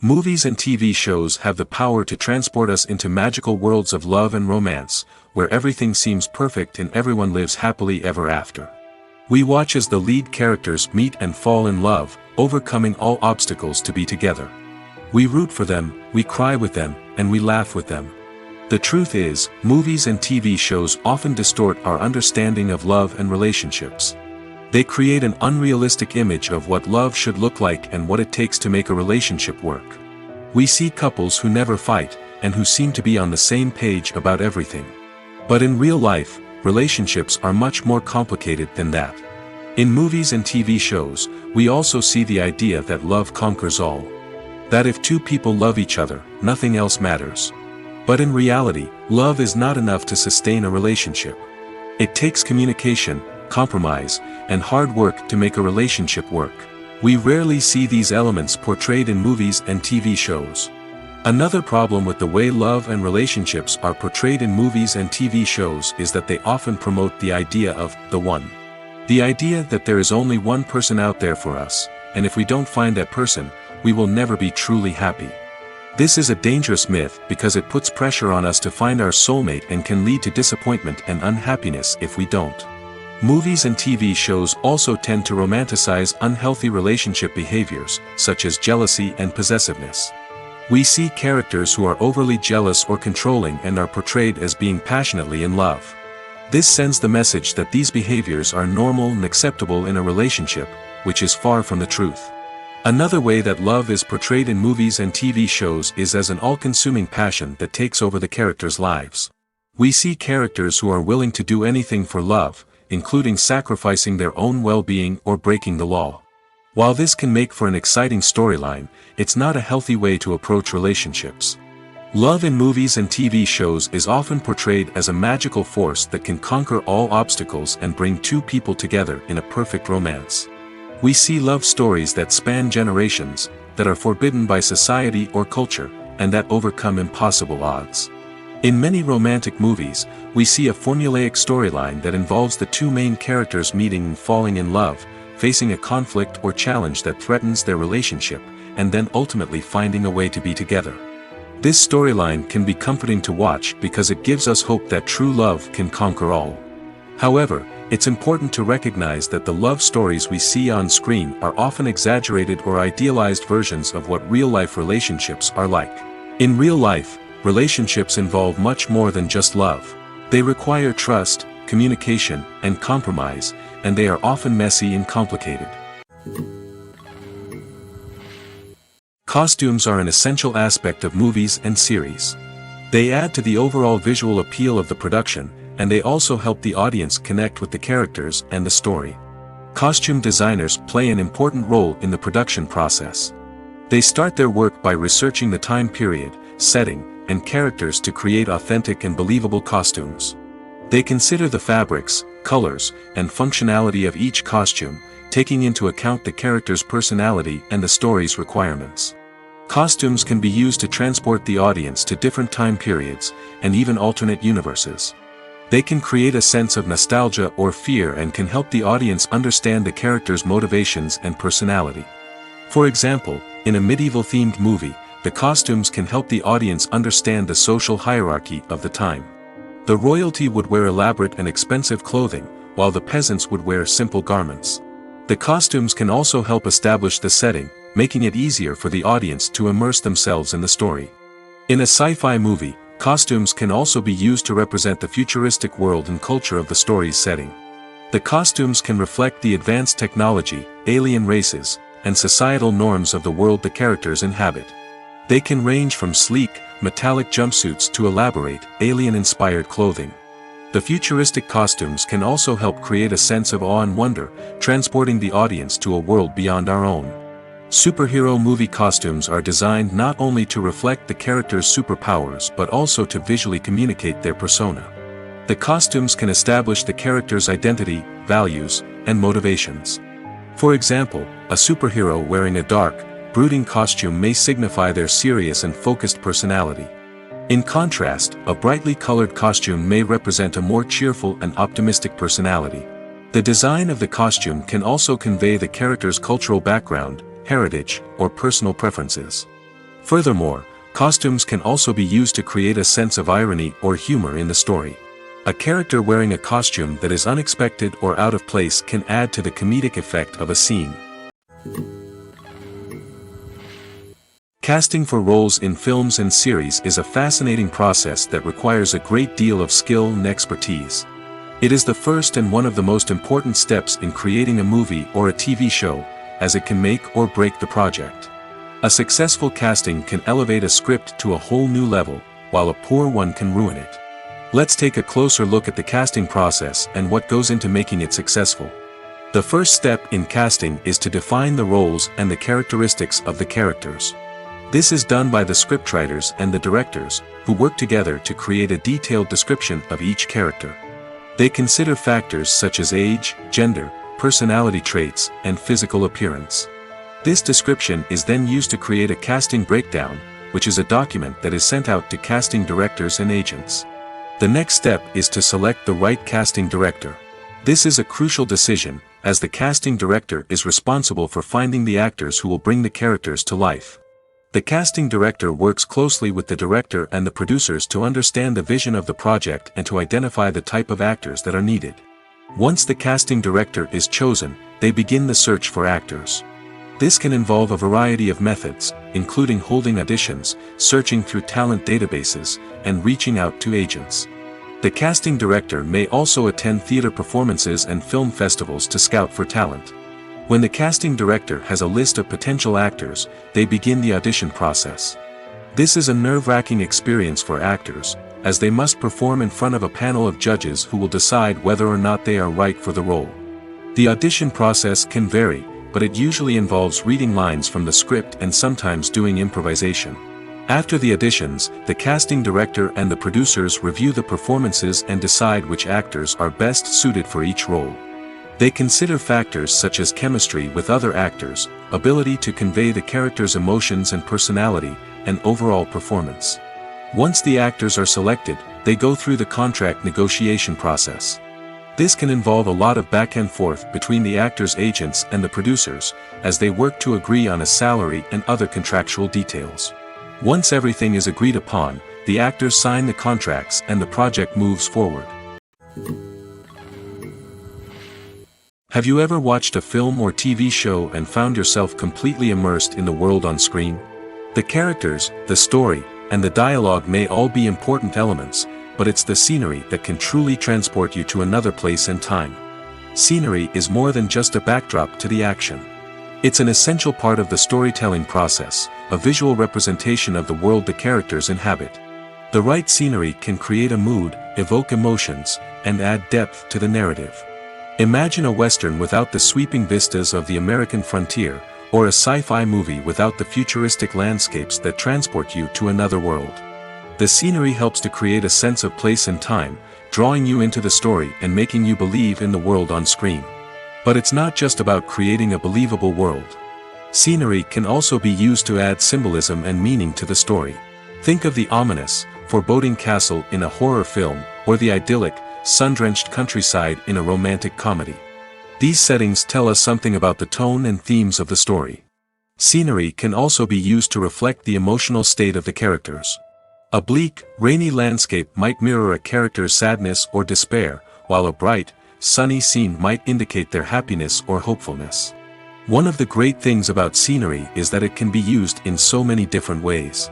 Movies and TV shows have the power to transport us into magical worlds of love and romance, where everything seems perfect and everyone lives happily ever after. We watch as the lead characters meet and fall in love, overcoming all obstacles to be together. We root for them, we cry with them, and we laugh with them. The truth is, movies and TV shows often distort our understanding of love and relationships. They create an unrealistic image of what love should look like and what it takes to make a relationship work. We see couples who never fight, and who seem to be on the same page about everything. But in real life, relationships are much more complicated than that. In movies and TV shows, we also see the idea that love conquers all. That if two people love each other, nothing else matters. But in reality, love is not enough to sustain a relationship. It takes communication, compromise, and hard work to make a relationship work. We rarely see these elements portrayed in movies and TV shows. Another problem with the way love and relationships are portrayed in movies and TV shows is that they often promote the idea of the one. The idea that there is only one person out there for us, and if we don't find that person, we will never be truly happy. This is a dangerous myth because it puts pressure on us to find our soulmate and can lead to disappointment and unhappiness if we don't. Movies and TV shows also tend to romanticize unhealthy relationship behaviors, such as jealousy and possessiveness. We see characters who are overly jealous or controlling and are portrayed as being passionately in love. This sends the message that these behaviors are normal and acceptable in a relationship, which is far from the truth. Another way that love is portrayed in movies and TV shows is as an all-consuming passion that takes over the characters' lives. We see characters who are willing to do anything for love, including sacrificing their own well-being or breaking the law. While this can make for an exciting storyline, it's not a healthy way to approach relationships. Love in movies and TV shows is often portrayed as a magical force that can conquer all obstacles and bring two people together in a perfect romance. We see love stories that span generations, that are forbidden by society or culture, and that overcome impossible odds. In many romantic movies, we see a formulaic storyline that involves the two main characters meeting and falling in love, facing a conflict or challenge that threatens their relationship, and then ultimately finding a way to be together. This storyline can be comforting to watch because it gives us hope that true love can conquer all. However, it's important to recognize that the love stories we see on screen are often exaggerated or idealized versions of what real-life relationships are like. In real life, relationships involve much more than just love. They require trust, communication, and compromise, and they are often messy and complicated. Costumes are an essential aspect of movies and series. They add to the overall visual appeal of the production, and they also help the audience connect with the characters and the story. Costume designers play an important role in the production process. They start their work by researching the time period, setting, and characters to create authentic and believable costumes. They consider the fabrics, colors, and functionality of each costume, taking into account the character's personality and the story's requirements. Costumes can be used to transport the audience to different time periods, and even alternate universes. They can create a sense of nostalgia or fear and can help the audience understand the character's motivations and personality. For example, in a medieval-themed movie, the costumes can help the audience understand the social hierarchy of the time. The royalty would wear elaborate and expensive clothing, while the peasants would wear simple garments. The costumes can also help establish the setting, making it easier for the audience to immerse themselves in the story. In a sci-fi movie, costumes can also be used to represent the futuristic world and culture of the story's setting. The costumes can reflect the advanced technology, alien races, and societal norms of the world the characters inhabit. They can range from sleek, metallic jumpsuits to elaborate, alien-inspired clothing. The futuristic costumes can also help create a sense of awe and wonder, transporting the audience to a world beyond our own. Superhero movie costumes are designed not only to reflect the character's superpowers but also to visually communicate their persona. The costumes can establish the character's identity, values, and motivations. For example, a superhero wearing a dark, brooding costume may signify their serious and focused personality. In contrast, a brightly colored costume may represent a more cheerful and optimistic personality. The design of the costume can also convey the character's cultural background, heritage, or personal preferences. Furthermore, costumes can also be used to create a sense of irony or humor in the story. A character wearing a costume that is unexpected or out of place can add to the comedic effect of a scene. Casting for roles in films and series is a fascinating process that requires a great deal of skill and expertise. It is the first and one of the most important steps in creating a movie or a TV show, as it can make or break the project. A successful casting can elevate a script to a whole new level, while a poor one can ruin it. Let's take a closer look at the casting process and what goes into making it successful. The first step in casting is to define the roles and the characteristics of the characters. This is done by the scriptwriters and the directors, who work together to create a detailed description of each character. They consider factors such as age, gender, personality traits, and physical appearance. This description is then used to create a casting breakdown, which is a document that is sent out to casting directors and agents. The next step is to select the right casting director. This is a crucial decision, as the casting director is responsible for finding the actors who will bring the characters to life. The casting director works closely with the director and the producers to understand the vision of the project and to identify the type of actors that are needed. Once the casting director is chosen, they begin the search for actors. This can involve a variety of methods, including holding auditions, searching through talent databases, and reaching out to agents. The casting director may also attend theater performances and film festivals to scout for talent. When the casting director has a list of potential actors, they begin the audition process. This is a nerve-wracking experience for actors, as they must perform in front of a panel of judges who will decide whether or not they are right for the role. The audition process can vary, but it usually involves reading lines from the script and sometimes doing improvisation. After the auditions, the casting director and the producers review the performances and decide which actors are best suited for each role. They consider factors such as chemistry with other actors, ability to convey the character's emotions and personality, and overall performance. Once the actors are selected, they go through the contract negotiation process. This can involve a lot of back and forth between the actors' agents and the producers, as they work to agree on a salary and other contractual details. Once everything is agreed upon, the actors sign the contracts and the project moves forward. Have you ever watched a film or TV show and found yourself completely immersed in the world on screen? The characters, the story, and the dialogue may all be important elements, but it's the scenery that can truly transport you to another place and time. Scenery is more than just a backdrop to the action. It's an essential part of the storytelling process, a visual representation of the world the characters inhabit. The right scenery can create a mood, evoke emotions, and add depth to the narrative. Imagine a Western without the sweeping vistas of the American frontier, or a sci-fi movie without the futuristic landscapes that transport you to another world. The scenery helps to create a sense of place and time, drawing you into the story and making you believe in the world on screen. But it's not just about creating a believable world. Scenery can also be used to add symbolism and meaning to the story. Think of the ominous, foreboding castle in a horror film, or the idyllic, sun-drenched countryside in a romantic comedy. These settings tell us something about the tone and themes of the story. Scenery can also be used to reflect the emotional state of the characters. A bleak, rainy landscape might mirror a character's sadness or despair, while a bright, sunny scene might indicate their happiness or hopefulness. One of the great things about scenery is that it can be used in so many different ways.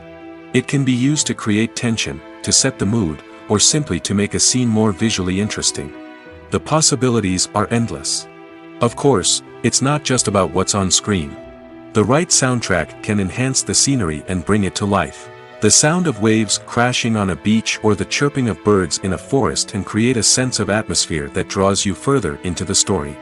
It can be used to create tension, to set the mood, or simply to make a scene more visually interesting. The possibilities are endless. Of course, it's not just about what's on screen. The right soundtrack can enhance the scenery and bring it to life. The sound of waves crashing on a beach or the chirping of birds in a forest can create a sense of atmosphere that draws you further into the story.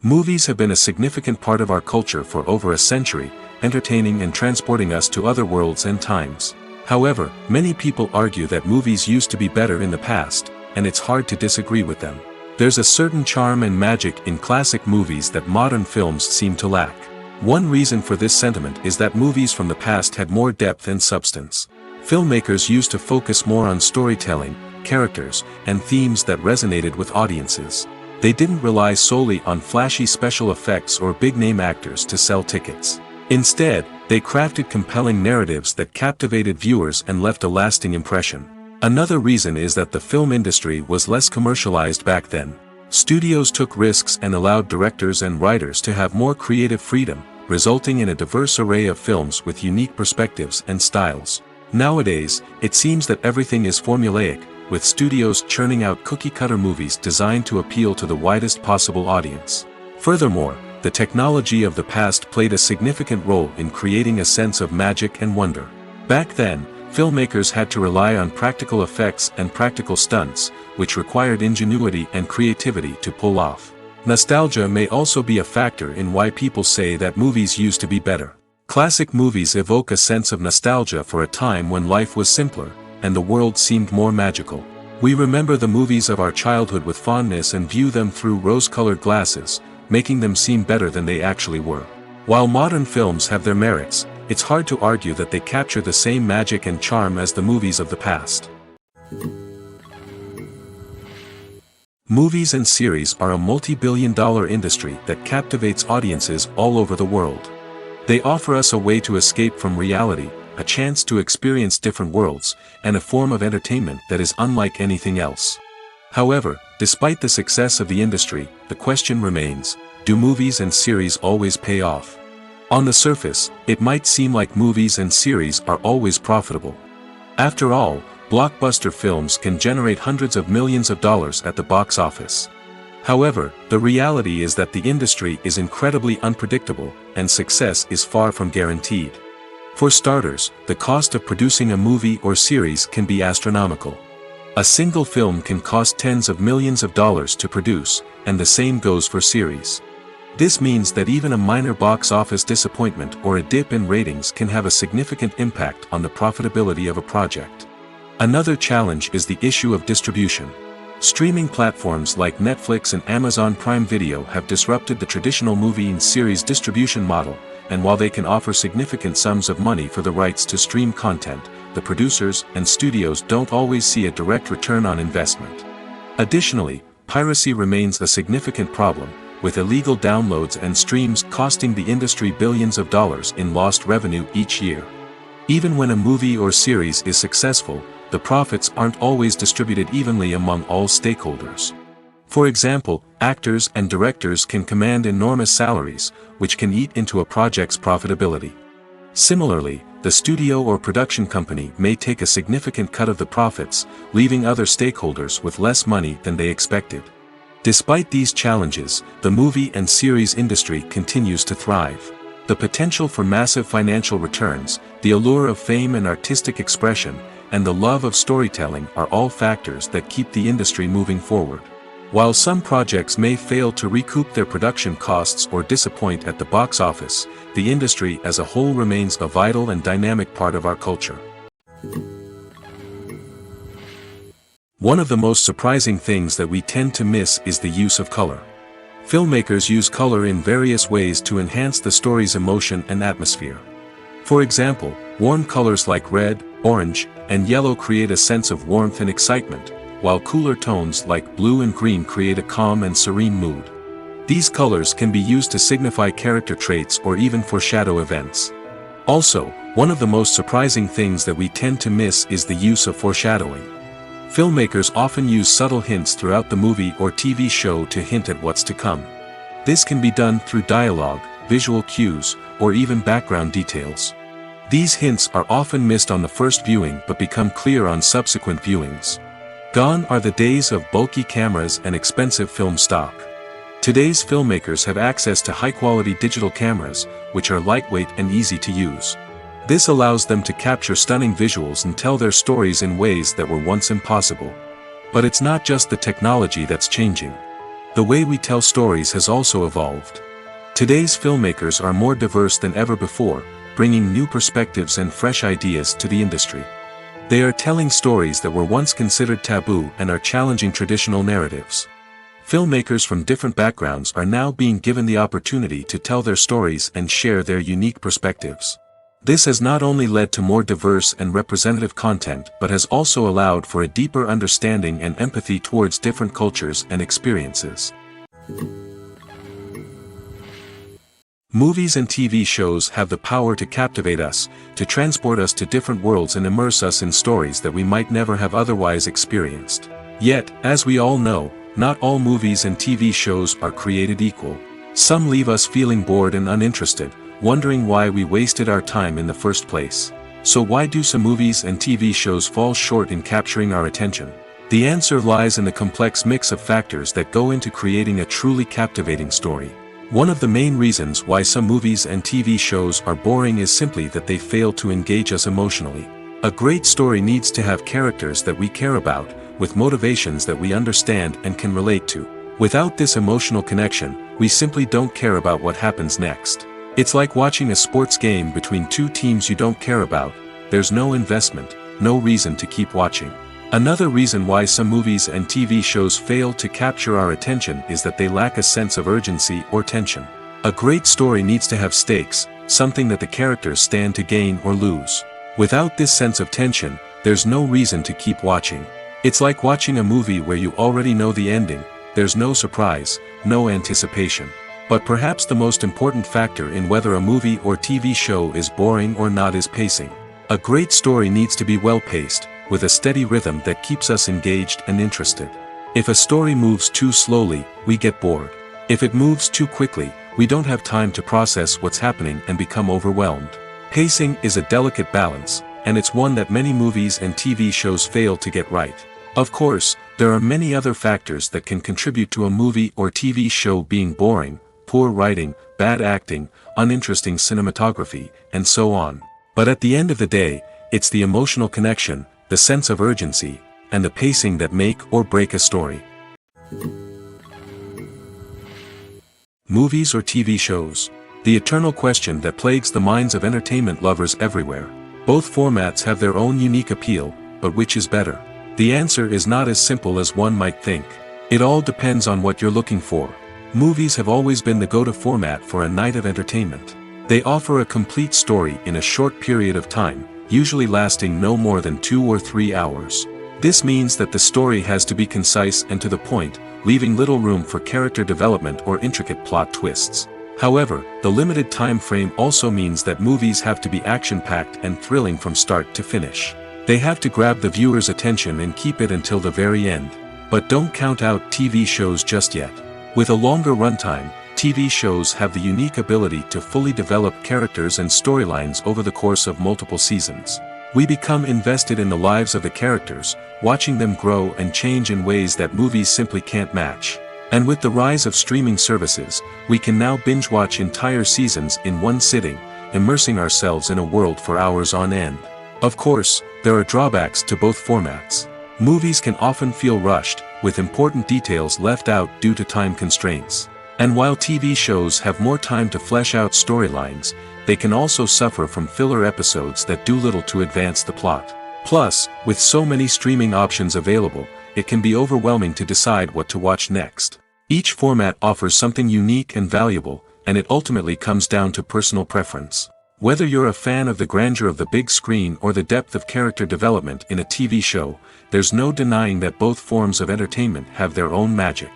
Movies have been a significant part of our culture for over a century, entertaining and transporting us to other worlds and times. However, many people argue that movies used to be better in the past, and it's hard to disagree with them. There's a certain charm and magic in classic movies that modern films seem to lack. One reason for this sentiment is that movies from the past had more depth and substance. Filmmakers used to focus more on storytelling, characters, and themes that resonated with audiences. They didn't rely solely on flashy special effects or big-name actors to sell tickets. Instead, they crafted compelling narratives that captivated viewers and left a lasting impression. Another reason is that the film industry was less commercialized back then. Studios took risks and allowed directors and writers to have more creative freedom, resulting in a diverse array of films with unique perspectives and styles. Nowadays, it seems that everything is formulaic, with studios churning out cookie-cutter movies designed to appeal to the widest possible audience. Furthermore, the technology of the past played a significant role in creating a sense of magic and wonder. Back then, filmmakers had to rely on practical effects and practical stunts, which required ingenuity and creativity to pull off. Nostalgia may also be a factor in why people say that movies used to be better. Classic movies evoke a sense of nostalgia for a time when life was simpler, and the world seemed more magical. We remember the movies of our childhood with fondness and view them through rose-colored glasses, making them seem better than they actually were. While modern films have their merits, it's hard to argue that they capture the same magic and charm as the movies of the past. Movies and series are a multi-billion-dollar industry that captivates audiences all over the world. They offer us a way to escape from reality, a chance to experience different worlds, and a form of entertainment that is unlike anything else. However, despite the success of the industry, the question remains, do movies and series always pay off? On the surface, it might seem like movies and series are always profitable. After all, blockbuster films can generate hundreds of millions of dollars at the box office. However, the reality is that the industry is incredibly unpredictable, and success is far from guaranteed. For starters, the cost of producing a movie or series can be astronomical. A single film can cost tens of millions of dollars to produce, and the same goes for series. This means that even a minor box office disappointment or a dip in ratings can have a significant impact on the profitability of a project. Another challenge is the issue of distribution. Streaming platforms like Netflix and Amazon Prime Video have disrupted the traditional movie and series distribution model, and while they can offer significant sums of money for the rights to stream content, the producers and studios don't always see a direct return on investment. Additionally, piracy remains a significant problem, with illegal downloads and streams costing the industry billions of dollars in lost revenue each year. Even when a movie or series is successful, the profits aren't always distributed evenly among all stakeholders. For example, actors and directors can command enormous salaries, which can eat into a project's profitability. Similarly, the studio or production company may take a significant cut of the profits, leaving other stakeholders with less money than they expected. Despite these challenges, the movie and series industry continues to thrive. The potential for massive financial returns, the allure of fame and artistic expression, and the love of storytelling are all factors that keep the industry moving forward. While some projects may fail to recoup their production costs or disappoint at the box office, the industry as a whole remains a vital and dynamic part of our culture. One of the most surprising things that we tend to miss is the use of color. Filmmakers use color in various ways to enhance the story's emotion and atmosphere. For example, warm colors like red, orange, and yellow create a sense of warmth and excitement, while cooler tones like blue and green create a calm and serene mood. These colors can be used to signify character traits or even foreshadow events. Also, one of the most surprising things that we tend to miss is the use of foreshadowing. Filmmakers often use subtle hints throughout the movie or TV show to hint at what's to come. This can be done through dialogue, visual cues, or even background details. These hints are often missed on the first viewing but become clear on subsequent viewings. Gone are the days of bulky cameras and expensive film stock. Today's filmmakers have access to high-quality digital cameras, which are lightweight and easy to use. This allows them to capture stunning visuals and tell their stories in ways that were once impossible. But it's not just the technology that's changing. The way we tell stories has also evolved. Today's filmmakers are more diverse than ever before, bringing new perspectives and fresh ideas to the industry. They are telling stories that were once considered taboo and are challenging traditional narratives. Filmmakers from different backgrounds are now being given the opportunity to tell their stories and share their unique perspectives. This has not only led to more diverse and representative content but has also allowed for a deeper understanding and empathy towards different cultures and experiences. Movies and TV shows have the power to captivate us, to transport us to different worlds and immerse us in stories that we might never have otherwise experienced. Yet, as we all know, not all movies and TV shows are created equal. Some leave us feeling bored and uninterested, wondering why we wasted our time in the first place. So why do some movies and TV shows fall short in capturing our attention? The answer lies in the complex mix of factors that go into creating a truly captivating story. One of the main reasons why some movies and TV shows are boring is simply that they fail to engage us emotionally. A great story needs to have characters that we care about, with motivations that we understand and can relate to. Without this emotional connection, we simply don't care about what happens next. It's like watching a sports game between two teams you don't care about. There's no investment, no reason to keep watching. Another reason why some movies and TV shows fail to capture our attention is that they lack a sense of urgency or tension. A great story needs to have stakes, something that the characters stand to gain or lose. Without this sense of tension, there's no reason to keep watching. It's like watching a movie where you already know the ending, there's no surprise, no anticipation. But perhaps the most important factor in whether a movie or TV show is boring or not is pacing. A great story needs to be well-paced, with a steady rhythm that keeps us engaged and interested. If a story moves too slowly, we get bored. If it moves too quickly, we don't have time to process what's happening and become overwhelmed. Pacing is a delicate balance, and it's one that many movies and TV shows fail to get right. Of course, there are many other factors that can contribute to a movie or TV show being boring: poor writing, bad acting, uninteresting cinematography, and so on. But at the end of the day, it's the emotional connection, the sense of urgency, and the pacing that make or break a story. Movies or TV shows? The eternal question that plagues the minds of entertainment lovers everywhere. Both formats have their own unique appeal, but which is better? The answer is not as simple as one might think. It all depends on what you're looking for. Movies have always been the go-to format for a night of entertainment. They offer a complete story in a short period of time, usually lasting no more than 2 or 3 hours. This means that the story has to be concise and to the point, leaving little room for character development or intricate plot twists. However, the limited time frame also means that movies have to be action-packed and thrilling from start to finish. They have to grab the viewer's attention and keep it until the very end. But don't count out TV shows just yet. With a longer runtime, TV shows have the unique ability to fully develop characters and storylines over the course of multiple seasons. We become invested in the lives of the characters, watching them grow and change in ways that movies simply can't match. And with the rise of streaming services, we can now binge-watch entire seasons in one sitting, immersing ourselves in a world for hours on end. Of course, there are drawbacks to both formats. Movies can often feel rushed, with important details left out due to time constraints. And while TV shows have more time to flesh out storylines, they can also suffer from filler episodes that do little to advance the plot. Plus, with so many streaming options available, it can be overwhelming to decide what to watch next. Each format offers something unique and valuable, and it ultimately comes down to personal preference. Whether you're a fan of the grandeur of the big screen or the depth of character development in a TV show, there's no denying that both forms of entertainment have their own magic.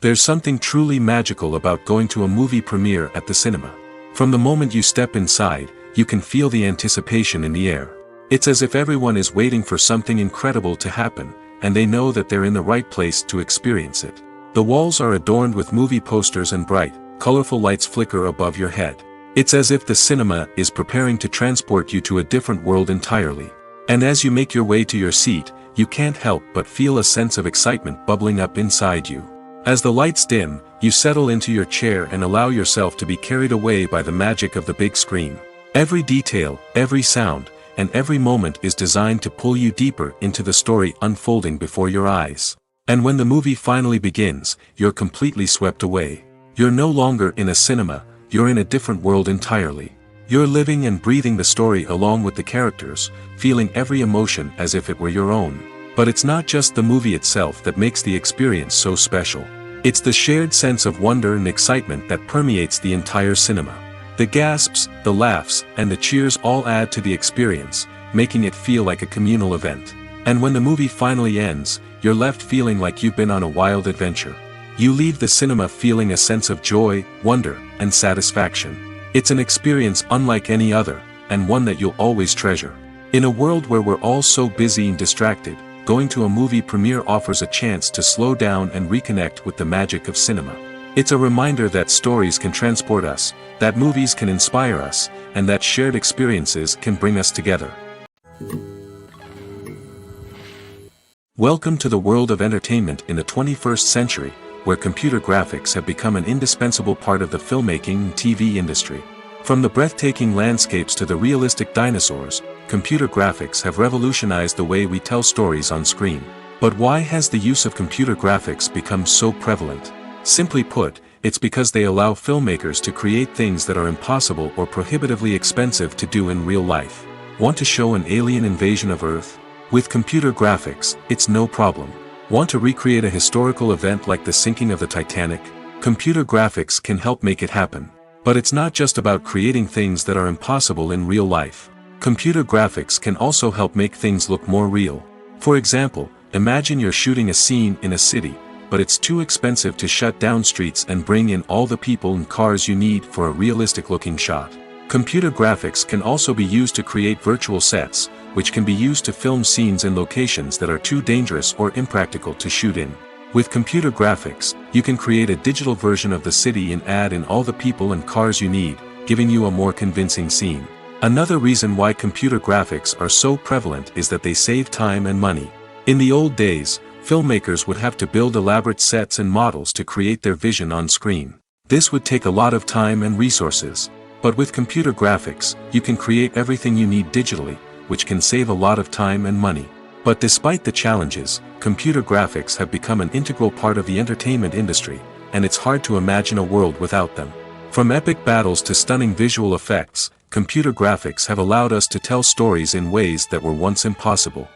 There's something truly magical about going to a movie premiere at the cinema. From the moment you step inside, you can feel the anticipation in the air. It's as if everyone is waiting for something incredible to happen, and they know that they're in the right place to experience it. The walls are adorned with movie posters and bright, colorful lights flicker above your head. It's as if the cinema is preparing to transport you to a different world entirely. And as you make your way to your seat, you can't help but feel a sense of excitement bubbling up inside you. As the lights dim, you settle into your chair and allow yourself to be carried away by the magic of the big screen. Every detail, every sound, and every moment is designed to pull you deeper into the story unfolding before your eyes. And when the movie finally begins, you're completely swept away. You're no longer in a cinema, you're in a different world entirely. You're living and breathing the story along with the characters, feeling every emotion as if it were your own. But it's not just the movie itself that makes the experience so special. It's the shared sense of wonder and excitement that permeates the entire cinema. The gasps, the laughs, and the cheers all add to the experience, making it feel like a communal event. And when the movie finally ends, you're left feeling like you've been on a wild adventure. You leave the cinema feeling a sense of joy, wonder, and satisfaction. It's an experience unlike any other, and one that you'll always treasure. In a world where we're all so busy and distracted, going to a movie premiere offers a chance to slow down and reconnect with the magic of cinema. It's a reminder that stories can transport us, that movies can inspire us, and that shared experiences can bring us together. Welcome to the world of entertainment in the 21st century, where computer graphics have become an indispensable part of the filmmaking and TV industry. From the breathtaking landscapes to the realistic dinosaurs, computer graphics have revolutionized the way we tell stories on screen. But why has the use of computer graphics become so prevalent? Simply put, it's because they allow filmmakers to create things that are impossible or prohibitively expensive to do in real life. Want to show an alien invasion of Earth? With computer graphics, it's no problem. Want to recreate a historical event like the sinking of the Titanic? Computer graphics can help make it happen. But it's not just about creating things that are impossible in real life. Computer graphics can also help make things look more real. For example, imagine you're shooting a scene in a city, but it's too expensive to shut down streets and bring in all the people and cars you need for a realistic-looking shot. Computer graphics can also be used to create virtual sets, which can be used to film scenes in locations that are too dangerous or impractical to shoot in. With computer graphics, you can create a digital version of the city and add in all the people and cars you need, giving you a more convincing scene. Another reason why computer graphics are so prevalent is that they save time and money. In the old days, filmmakers would have to build elaborate sets and models to create their vision on screen. This would take a lot of time and resources. But with computer graphics, you can create everything you need digitally, which can save a lot of time and money. But despite the challenges, computer graphics have become an integral part of the entertainment industry, and it's hard to imagine a world without them. From epic battles to stunning visual effects, computer graphics have allowed us to tell stories in ways that were once impossible.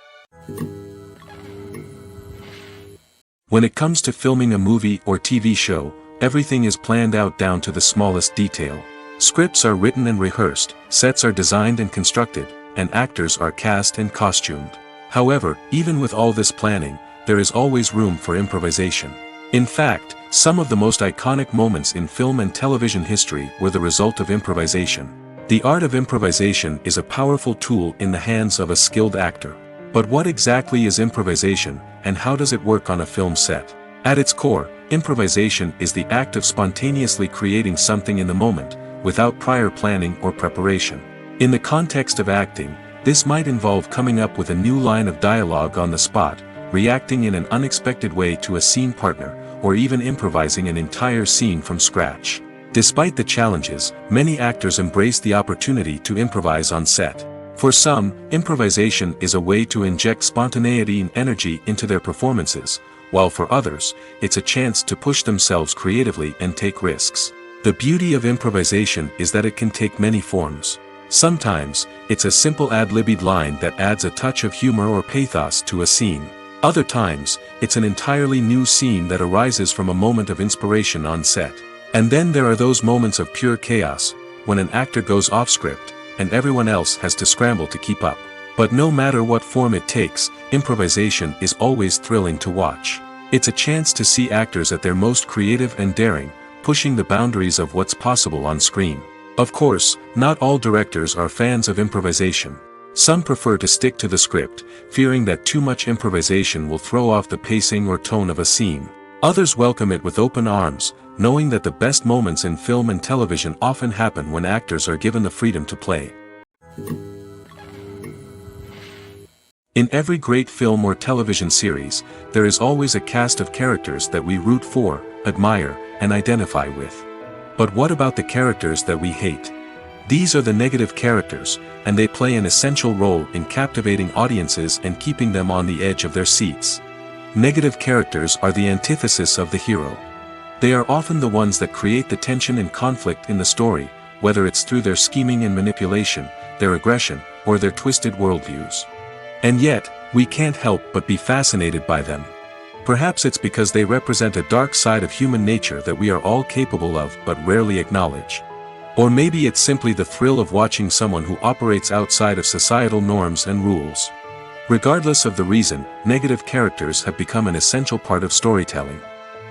When it comes to filming a movie or TV show, everything is planned out down to the smallest detail. Scripts are written and rehearsed, sets are designed and constructed, and actors are cast and costumed. However, even with all this planning, there is always room for improvisation. In fact, some of the most iconic moments in film and television history were the result of improvisation. The art of improvisation is a powerful tool in the hands of a skilled actor. But what exactly is improvisation, and how does it work on a film set? At its core, improvisation is the act of spontaneously creating something in the moment, without prior planning or preparation. In the context of acting, this might involve coming up with a new line of dialogue on the spot, reacting in an unexpected way to a scene partner, or even improvising an entire scene from scratch. Despite the challenges, many actors embrace the opportunity to improvise on set. For some, improvisation is a way to inject spontaneity and energy into their performances, while for others, it's a chance to push themselves creatively and take risks. The beauty of improvisation is that it can take many forms. Sometimes, it's a simple ad-libbed line that adds a touch of humor or pathos to a scene. Other times, it's an entirely new scene that arises from a moment of inspiration on set. And then there are those moments of pure chaos, when an actor goes off script, and everyone else has to scramble to keep up. But no matter what form it takes, improvisation is always thrilling to watch. It's a chance to see actors at their most creative and daring, pushing the boundaries of what's possible on screen. Of course, not all directors are fans of improvisation. Some prefer to stick to the script, fearing that too much improvisation will throw off the pacing or tone of a scene. Others welcome it with open arms, knowing that the best moments in film and television often happen when actors are given the freedom to play. In every great film or television series, there is always a cast of characters that we root for, admire, and identify with. But what about the characters that we hate? These are the negative characters, and they play an essential role in captivating audiences and keeping them on the edge of their seats. Negative characters are the antithesis of the hero. They are often the ones that create the tension and conflict in the story, whether it's through their scheming and manipulation, their aggression, or their twisted worldviews. And yet, we can't help but be fascinated by them. Perhaps it's because they represent a dark side of human nature that we are all capable of but rarely acknowledge. Or maybe it's simply the thrill of watching someone who operates outside of societal norms and rules. Regardless of the reason, negative characters have become an essential part of storytelling.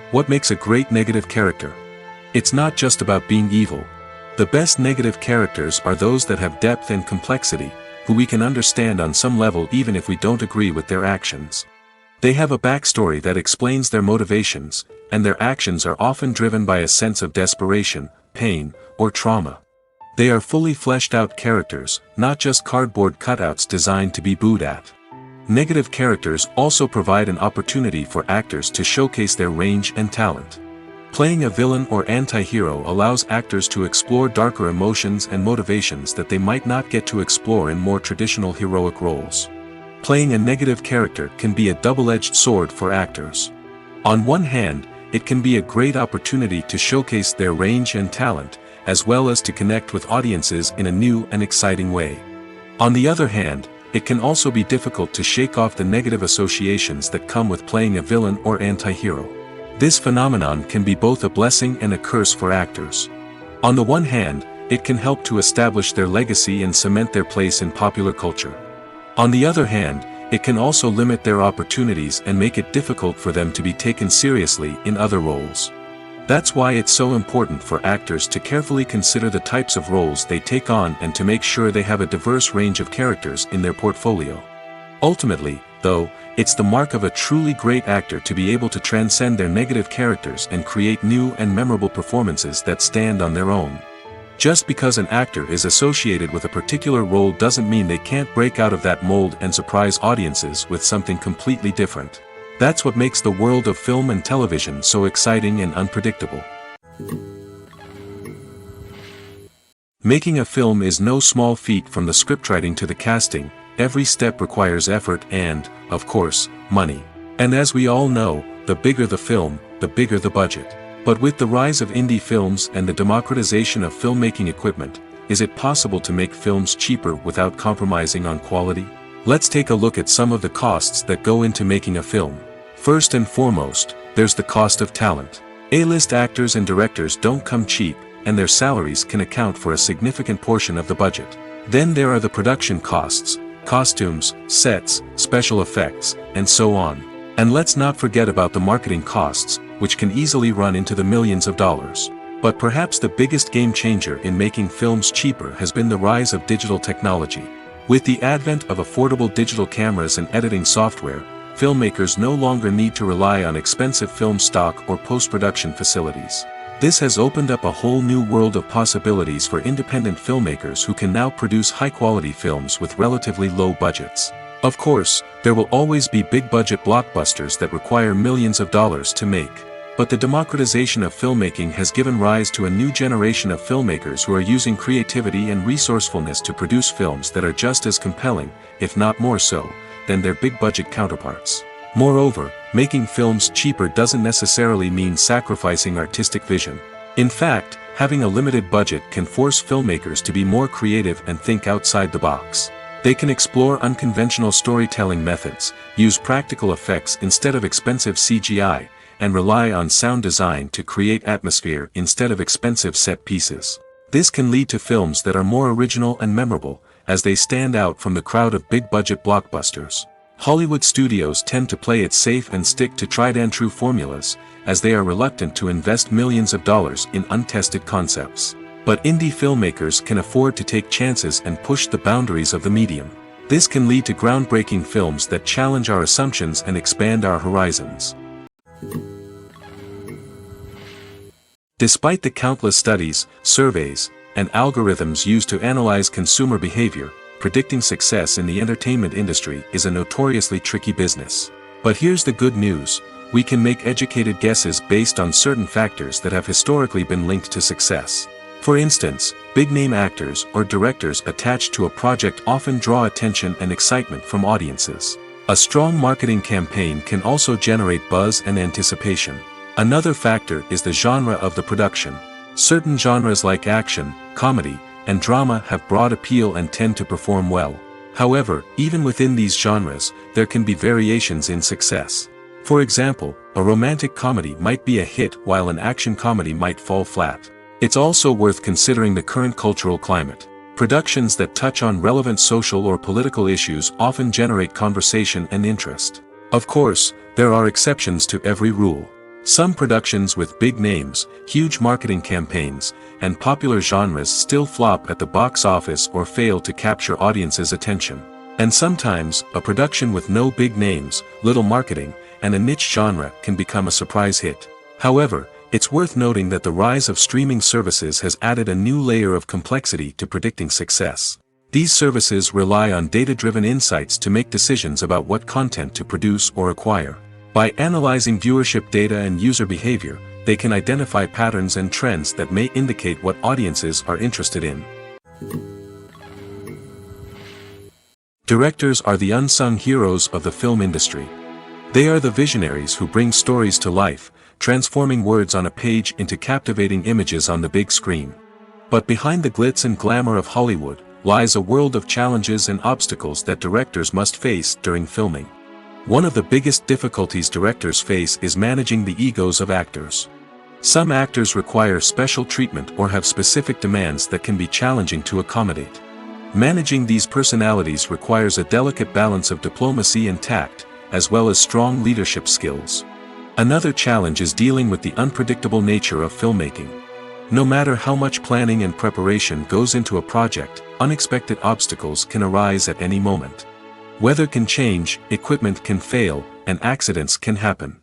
What makes a great negative character? It's not just about being evil. The best negative characters are those that have depth and complexity, who we can understand on some level even if we don't agree with their actions. They have a backstory that explains their motivations, and their actions are often driven by a sense of desperation, pain, or trauma. They are fully fleshed out characters, not just cardboard cutouts designed to be booed at. Negative characters also provide an opportunity for actors to showcase their range and talent. Playing a villain or anti-hero allows actors to explore darker emotions and motivations that they might not get to explore in more traditional heroic roles. Playing a negative character can be a double-edged sword for actors. On one hand, it can be a great opportunity to showcase their range and talent, as well as to connect with audiences in a new and exciting way. On the other hand, it can also be difficult to shake off the negative associations that come with playing a villain or anti-hero. This phenomenon can be both a blessing and a curse for actors. On the one hand, it can help to establish their legacy and cement their place in popular culture. On the other hand, it can also limit their opportunities and make it difficult for them to be taken seriously in other roles. That's why it's so important for actors to carefully consider the types of roles they take on and to make sure they have a diverse range of characters in their portfolio. Ultimately, though, it's the mark of a truly great actor to be able to transcend their negative characters and create new and memorable performances that stand on their own. Just because an actor is associated with a particular role doesn't mean they can't break out of that mold and surprise audiences with something completely different. That's what makes the world of film and television so exciting and unpredictable. Making a film is no small feat. From the scriptwriting to the casting. Every step requires effort and, of course, money. And as we all know, the bigger the film, the bigger the budget. But with the rise of indie films and the democratization of filmmaking equipment, is it possible to make films cheaper without compromising on quality? Let's take a look at some of the costs that go into making a film. First and foremost, there's the cost of talent. A-list actors and directors don't come cheap, and their salaries can account for a significant portion of the budget. Then there are the production costs. Costumes, sets, special effects, and so on. And let's not forget about the marketing costs, which can easily run into the millions of dollars. But perhaps the biggest game changer in making films cheaper has been the rise of digital technology. With the advent of affordable digital cameras and editing software, filmmakers no longer need to rely on expensive film stock or post-production facilities. This has opened up a whole new world of possibilities for independent filmmakers who can now produce high-quality films with relatively low budgets. Of course, there will always be big-budget blockbusters that require millions of dollars to make. But the democratization of filmmaking has given rise to a new generation of filmmakers who are using creativity and resourcefulness to produce films that are just as compelling, if not more so, than their big-budget counterparts. Moreover, making films cheaper doesn't necessarily mean sacrificing artistic vision. In fact, having a limited budget can force filmmakers to be more creative and think outside the box. They can explore unconventional storytelling methods, use practical effects instead of expensive CGI, and rely on sound design to create atmosphere instead of expensive set pieces. This can lead to films that are more original and memorable, as they stand out from the crowd of big-budget blockbusters. Hollywood studios tend to play it safe and stick to tried-and-true formulas, as they are reluctant to invest millions of dollars in untested concepts. But indie filmmakers can afford to take chances and push the boundaries of the medium. This can lead to groundbreaking films that challenge our assumptions and expand our horizons. Despite the countless studies, surveys, and algorithms used to analyze consumer behavior, predicting success in the entertainment industry is a notoriously tricky business. But here's the good news: we can make educated guesses based on certain factors that have historically been linked to success. For instance, big-name actors or directors attached to a project often draw attention and excitement from audiences. A strong marketing campaign can also generate buzz and anticipation. Another factor is the genre of the production. Certain genres like action, comedy, and drama have broad appeal and tend to perform well. However, even within these genres, there can be variations in success. For example, a romantic comedy might be a hit while an action comedy might fall flat. It's also worth considering the current cultural climate. Productions that touch on relevant social or political issues often generate conversation and interest. Of course, there are exceptions to every rule. Some productions with big names, huge marketing campaigns, and popular genres still flop at the box office or fail to capture audiences' attention. And sometimes, a production with no big names, little marketing, and a niche genre can become a surprise hit. However, it's worth noting that the rise of streaming services has added a new layer of complexity to predicting success. These services rely on data-driven insights to make decisions about what content to produce or acquire. By analyzing viewership data and user behavior, they can identify patterns and trends that may indicate what audiences are interested in. Directors are the unsung heroes of the film industry. They are the visionaries who bring stories to life, transforming words on a page into captivating images on the big screen. But behind the glitz and glamour of Hollywood lies a world of challenges and obstacles that directors must face during filming. One of the biggest difficulties directors face is managing the egos of actors. Some actors require special treatment or have specific demands that can be challenging to accommodate. Managing these personalities requires a delicate balance of diplomacy and tact, as well as strong leadership skills. Another challenge is dealing with the unpredictable nature of filmmaking. No matter how much planning and preparation goes into a project, unexpected obstacles can arise at any moment. Weather can change, equipment can fail, and accidents can happen.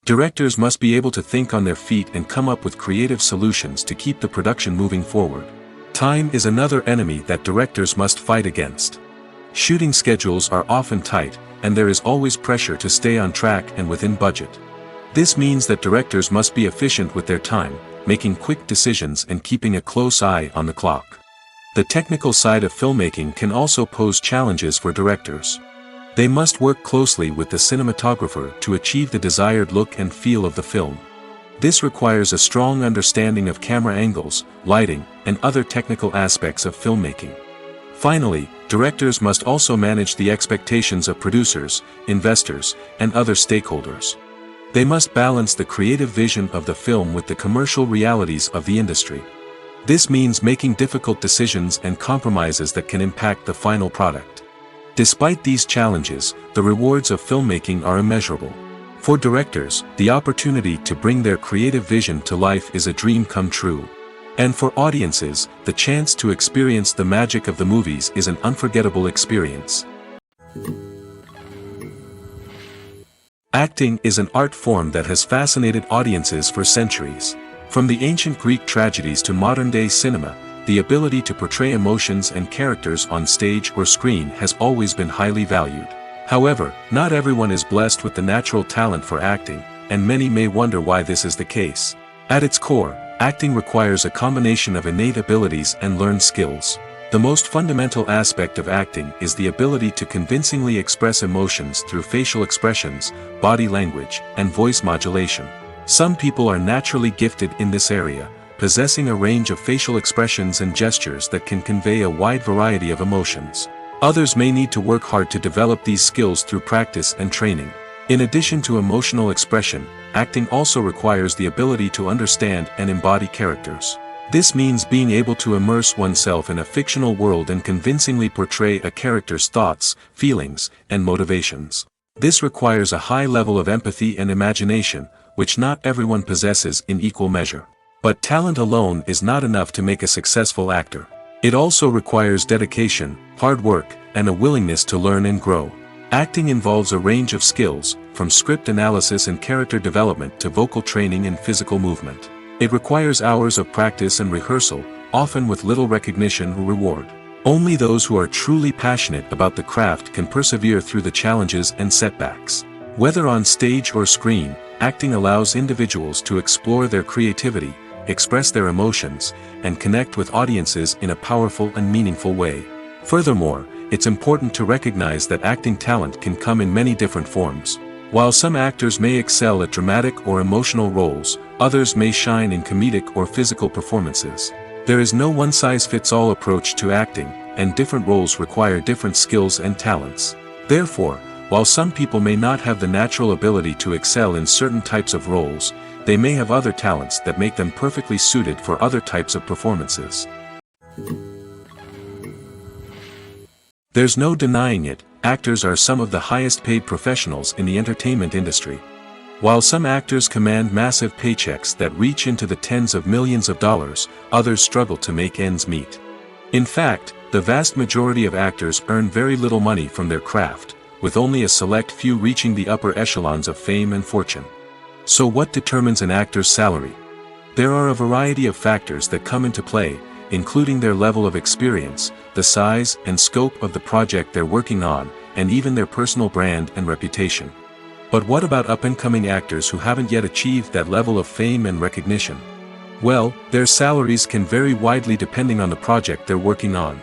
Directors must be able to think on their feet and come up with creative solutions to keep the production moving forward. Time is another enemy that directors must fight against. Shooting schedules are often tight, and there is always pressure to stay on track and within budget. This means that directors must be efficient with their time, making quick decisions and keeping a close eye on the clock. The technical side of filmmaking can also pose challenges for directors. They must work closely with the cinematographer to achieve the desired look and feel of the film. This requires a strong understanding of camera angles, lighting, and other technical aspects of filmmaking. Finally, directors must also manage the expectations of producers, investors, and other stakeholders. They must balance the creative vision of the film with the commercial realities of the industry. This means making difficult decisions and compromises that can impact the final product. Despite these challenges, the rewards of filmmaking are immeasurable. For directors, the opportunity to bring their creative vision to life is a dream come true. And for audiences, the chance to experience the magic of the movies is an unforgettable experience. Acting is an art form that has fascinated audiences for centuries. From the ancient Greek tragedies to modern-day cinema, the ability to portray emotions and characters on stage or screen has always been highly valued. However, not everyone is blessed with the natural talent for acting, and many may wonder why this is the case. At its core, acting requires a combination of innate abilities and learned skills. The most fundamental aspect of acting is the ability to convincingly express emotions through facial expressions, body language, and voice modulation. Some people are naturally gifted in this area, possessing a range of facial expressions and gestures that can convey a wide variety of emotions. Others may need to work hard to develop these skills through practice and training. In addition to emotional expression, acting also requires the ability to understand and embody characters. This means being able to immerse oneself in a fictional world and convincingly portray a character's thoughts, feelings, and motivations. This requires a high level of empathy and imagination, which not everyone possesses in equal measure. But talent alone is not enough to make a successful actor. It also requires dedication, hard work, and a willingness to learn and grow. Acting involves a range of skills, from script analysis and character development to vocal training and physical movement. It requires hours of practice and rehearsal, often with little recognition or reward. Only those who are truly passionate about the craft can persevere through the challenges and setbacks. Whether on stage or screen, acting allows individuals to explore their creativity, express their emotions, and connect with audiences in a powerful and meaningful way. Furthermore, it's important to recognize that acting talent can come in many different forms. While some actors may excel at dramatic or emotional roles, others may shine in comedic or physical performances. There is no one-size-fits-all approach to acting, and different roles require different skills and talents. Therefore, while some people may not have the natural ability to excel in certain types of roles, they may have other talents that make them perfectly suited for other types of performances. There's no denying it, actors are some of the highest paid professionals in the entertainment industry. While some actors command massive paychecks that reach into the tens of millions of dollars, others struggle to make ends meet. In fact, the vast majority of actors earn very little money from their craft, with only a select few reaching the upper echelons of fame and fortune. So what determines an actor's salary? There are a variety of factors that come into play, including their level of experience, the size and scope of the project they're working on, and even their personal brand and reputation. But what about up-and-coming actors who haven't yet achieved that level of fame and recognition? Well, their salaries can vary widely depending on the project they're working on.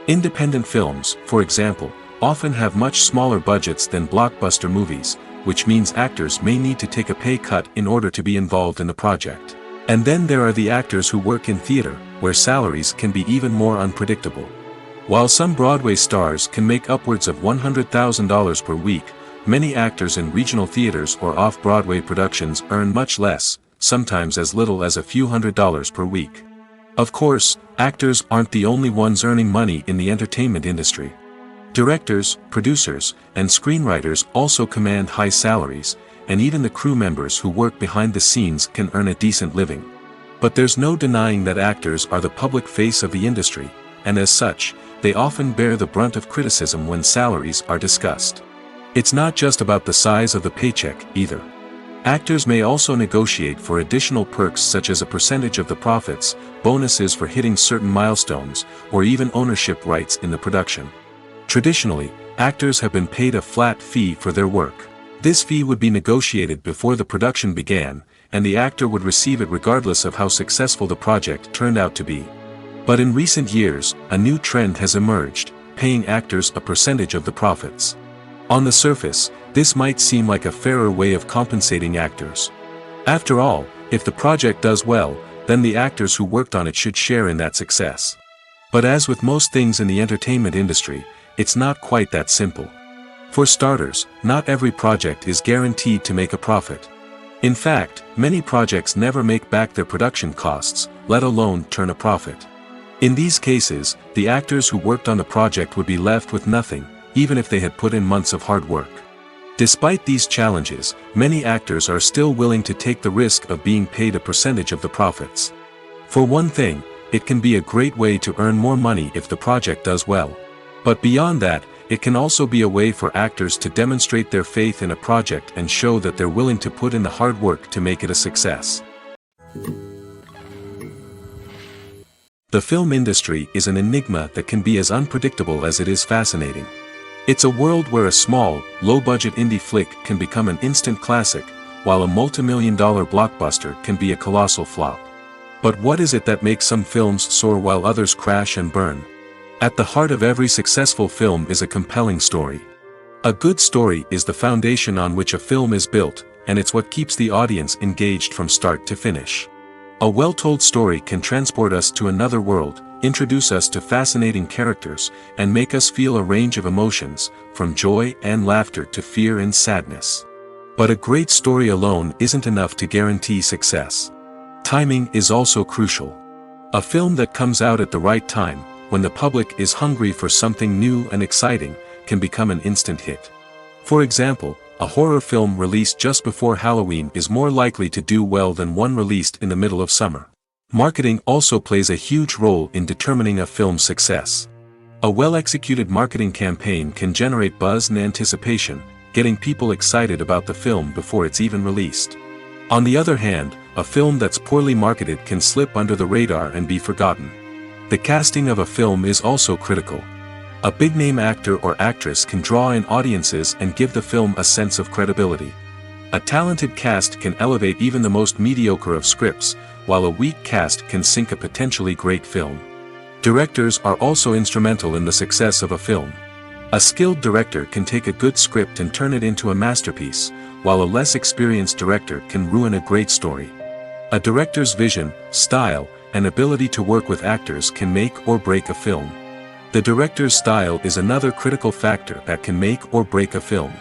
Independent films, for example, often have much smaller budgets than blockbuster movies, which means actors may need to take a pay cut in order to be involved in the project. And then there are the actors who work in theater, where salaries can be even more unpredictable. While some Broadway stars can make upwards of $100,000 per week, many actors in regional theaters or off-Broadway productions earn much less, sometimes as little as a few $100s per week. Of course, actors aren't the only ones earning money in the entertainment industry. Directors, producers, and screenwriters also command high salaries, and even the crew members who work behind the scenes can earn a decent living. But there's no denying that actors are the public face of the industry, and as such, they often bear the brunt of criticism when salaries are discussed. It's not just about the size of the paycheck, either. Actors may also negotiate for additional perks such as a percentage of the profits, bonuses for hitting certain milestones, or even ownership rights in the production. Traditionally, actors have been paid a flat fee for their work. This fee would be negotiated before the production began, and the actor would receive it regardless of how successful the project turned out to be. But in recent years, a new trend has emerged, paying actors a percentage of the profits. On the surface, this might seem like a fairer way of compensating actors. After all, if the project does well, then the actors who worked on it should share in that success. But as with most things in the entertainment industry, it's not quite that simple. For starters, not every project is guaranteed to make a profit. In fact, many projects never make back their production costs, let alone turn a profit. In these cases, the actors who worked on the project would be left with nothing, even if they had put in months of hard work. Despite these challenges, many actors are still willing to take the risk of being paid a percentage of the profits. For one thing, it can be a great way to earn more money if the project does well. But beyond that, it can also be a way for actors to demonstrate their faith in a project and show that they're willing to put in the hard work to make it a success. The film industry is an enigma that can be as unpredictable as it is fascinating. It's a world where a small, low-budget indie flick can become an instant classic, while a multi-million-dollar blockbuster can be a colossal flop. But what is it that makes some films soar while others crash and burn? At the heart of every successful film is a compelling story. A good story is the foundation on which a film is built, and it's what keeps the audience engaged from start to finish. A well-told story can transport us to another world, introduce us to fascinating characters, and make us feel a range of emotions, from joy and laughter to fear and sadness. But a great story alone isn't enough to guarantee success. Timing is also crucial. A film that comes out at the right time, when the public is hungry for something new and exciting, can become an instant hit. For example, a horror film released just before Halloween is more likely to do well than one released in the middle of summer. Marketing also plays a huge role in determining a film's success. A well-executed marketing campaign can generate buzz and anticipation, getting people excited about the film before it's even released. On the other hand, a film that's poorly marketed can slip under the radar and be forgotten. The casting of a film is also critical. A big-name actor or actress can draw in audiences and give the film a sense of credibility. A talented cast can elevate even the most mediocre of scripts, while a weak cast can sink a potentially great film. Directors are also instrumental in the success of a film. A skilled director can take a good script and turn it into a masterpiece, while a less experienced director can ruin a great story. A director's vision, style, and ability to work with actors can make or break a film. The director's style is another critical factor that can make or break a film.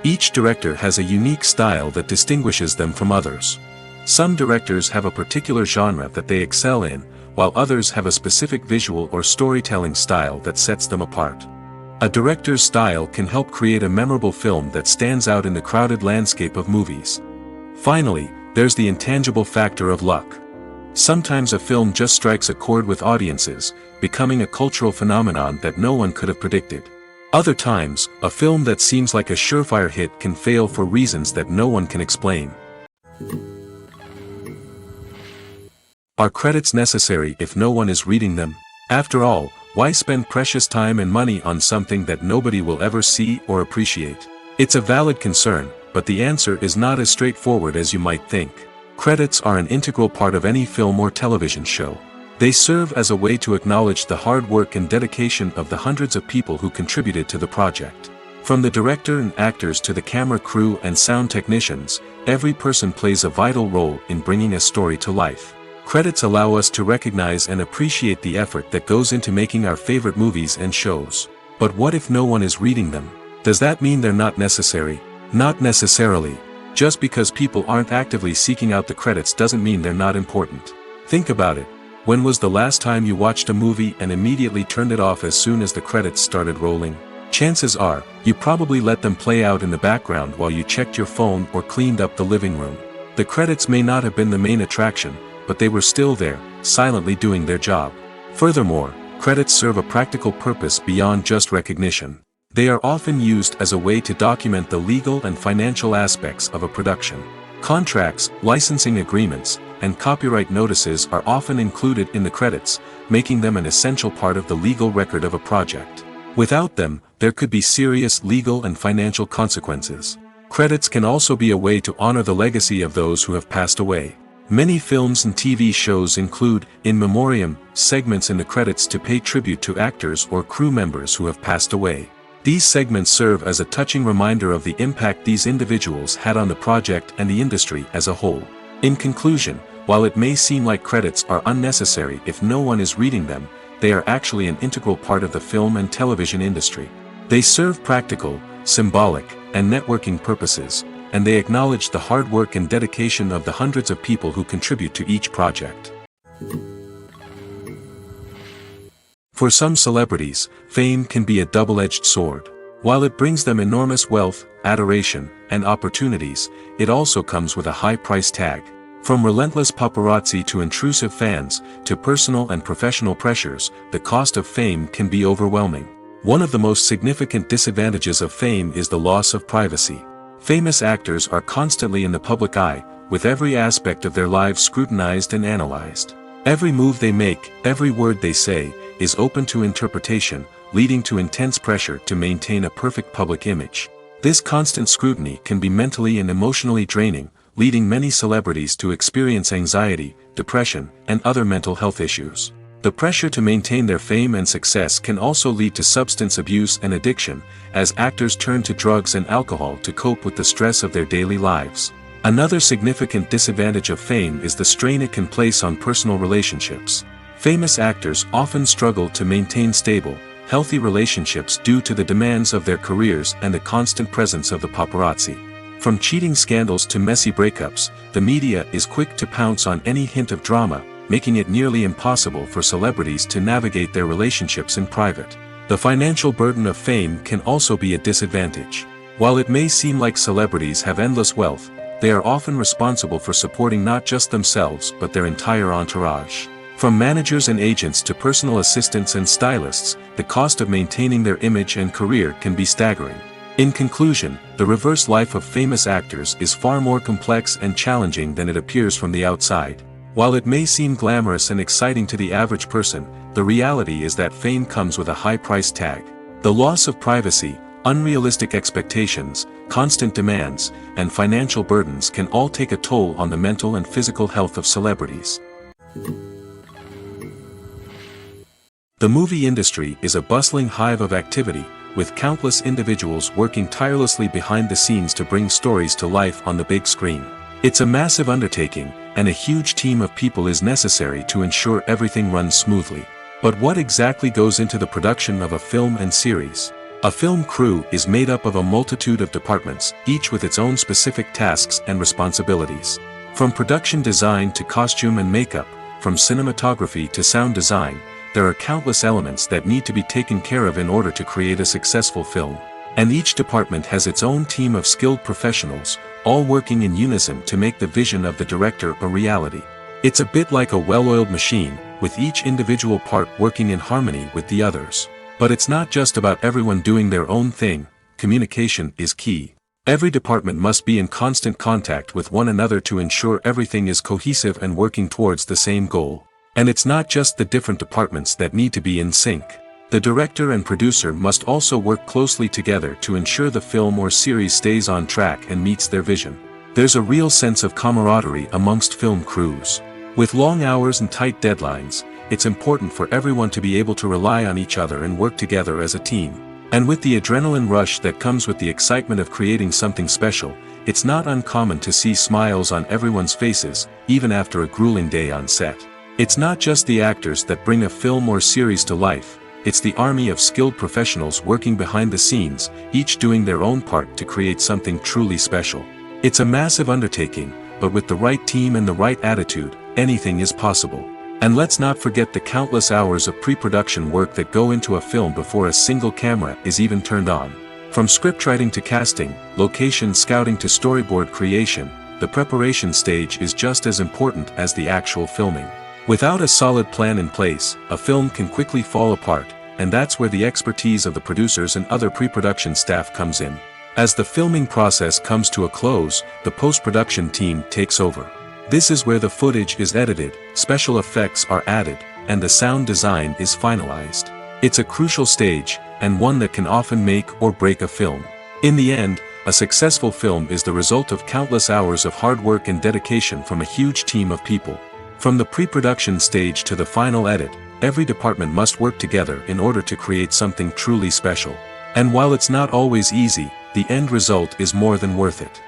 Each director has a unique style that distinguishes them from others. Some directors have a particular genre that they excel in, while others have a specific visual or storytelling style that sets them apart. A director's style can help create a memorable film that stands out in the crowded landscape of movies. Finally, there's the intangible factor of luck. Sometimes a film just strikes a chord with audiences, becoming a cultural phenomenon that no one could have predicted. Other times, a film that seems like a surefire hit can fail for reasons that no one can explain. Are credits necessary if no one is reading them? After all, why spend precious time and money on something that nobody will ever see or appreciate? It's a valid concern, but the answer is not as straightforward as you might think. Credits are an integral part of any film or television show. They serve as a way to acknowledge the hard work and dedication of the hundreds of people who contributed to the project. From the director and actors to the camera crew and sound technicians, every person plays a vital role in bringing a story to life. Credits allow us to recognize and appreciate the effort that goes into making our favorite movies and shows. But what if no one is reading them? Does that mean they're not necessary? Not necessarily. Just because people aren't actively seeking out the credits doesn't mean they're not important. Think about it. When was the last time you watched a movie and immediately turned it off as soon as the credits started rolling? Chances are, you probably let them play out in the background while you checked your phone or cleaned up the living room. The credits may not have been the main attraction, but they were still there, silently doing their job. Furthermore, credits serve a practical purpose beyond just recognition. They are often used as a way to document the legal and financial aspects of a production. Contracts, licensing agreements, and copyright notices are often included in the credits, making them an essential part of the legal record of a project. Without them, there could be serious legal and financial consequences. Credits can also be a way to honor the legacy of those who have passed away. Many films and TV shows include, in memoriam, segments in the credits to pay tribute to actors or crew members who have passed away. These segments serve as a touching reminder of the impact these individuals had on the project and the industry as a whole. In conclusion, while it may seem like credits are unnecessary if no one is reading them, they are actually an integral part of the film and television industry. They serve practical, symbolic, and networking purposes, and they acknowledge the hard work and dedication of the hundreds of people who contribute to each project. For some celebrities, fame can be a double-edged sword. While it brings them enormous wealth, adoration, and opportunities, it also comes with a high price tag. From relentless paparazzi to intrusive fans, to personal and professional pressures, the cost of fame can be overwhelming. One of the most significant disadvantages of fame is the loss of privacy. Famous actors are constantly in the public eye, with every aspect of their lives scrutinized and analyzed. Every move they make, every word they say, is open to interpretation, leading to intense pressure to maintain a perfect public image. This constant scrutiny can be mentally and emotionally draining, leading many celebrities to experience anxiety, depression, and other mental health issues. The pressure to maintain their fame and success can also lead to substance abuse and addiction, as actors turn to drugs and alcohol to cope with the stress of their daily lives. Another significant disadvantage of fame is the strain it can place on personal relationships. Famous actors often struggle to maintain stable, healthy relationships due to the demands of their careers and the constant presence of the paparazzi. From cheating scandals to messy breakups, the media is quick to pounce on any hint of drama, making it nearly impossible for celebrities to navigate their relationships in private. The financial burden of fame can also be a disadvantage. While it may seem like celebrities have endless wealth, they are often responsible for supporting not just themselves but their entire entourage. From managers and agents to personal assistants and stylists, the cost of maintaining their image and career can be staggering. In conclusion, the reverse life of famous actors is far more complex and challenging than it appears from the outside. While it may seem glamorous and exciting to the average person, the reality is that fame comes with a high price tag. The loss of privacy, unrealistic expectations, constant demands, and financial burdens can all take a toll on the mental and physical health of celebrities. The movie industry is a bustling hive of activity, with countless individuals working tirelessly behind the scenes to bring stories to life on the big screen. It's a massive undertaking, and a huge team of people is necessary to ensure everything runs smoothly. But what exactly goes into the production of a film and series? A film crew is made up of a multitude of departments, each with its own specific tasks and responsibilities. From production design to costume and makeup, from cinematography to sound design, there are countless elements that need to be taken care of in order to create a successful film. And each department has its own team of skilled professionals, all working in unison to make the vision of the director a reality. It's a bit like a well-oiled machine, with each individual part working in harmony with the others. But it's not just about everyone doing their own thing. Communication is key. Every department must be in constant contact with one another to ensure everything is cohesive and working towards the same goal. And it's not just the different departments that need to be in sync. The director and producer must also work closely together to ensure the film or series stays on track and meets their vision. There's a real sense of camaraderie amongst film crews. With long hours and tight deadlines, it's important for everyone to be able to rely on each other and work together as a team. And with the adrenaline rush that comes with the excitement of creating something special, it's not uncommon to see smiles on everyone's faces, even after a grueling day on set. It's not just the actors that bring a film or series to life, it's the army of skilled professionals working behind the scenes, each doing their own part to create something truly special. It's a massive undertaking, but with the right team and the right attitude, anything is possible. And let's not forget the countless hours of pre-production work that go into a film before a single camera is even turned on. From scriptwriting to casting, location scouting to storyboard creation, the preparation stage is just as important as the actual filming. Without a solid plan in place, a film can quickly fall apart, and that's where the expertise of the producers and other pre-production staff comes in. As the filming process comes to a close, the post-production team takes over. This is where the footage is edited, special effects are added, and the sound design is finalized. It's a crucial stage, and one that can often make or break a film. In the end, a successful film is the result of countless hours of hard work and dedication from a huge team of people. From the pre-production stage to the final edit, every department must work together in order to create something truly special. And while it's not always easy, the end result is more than worth it.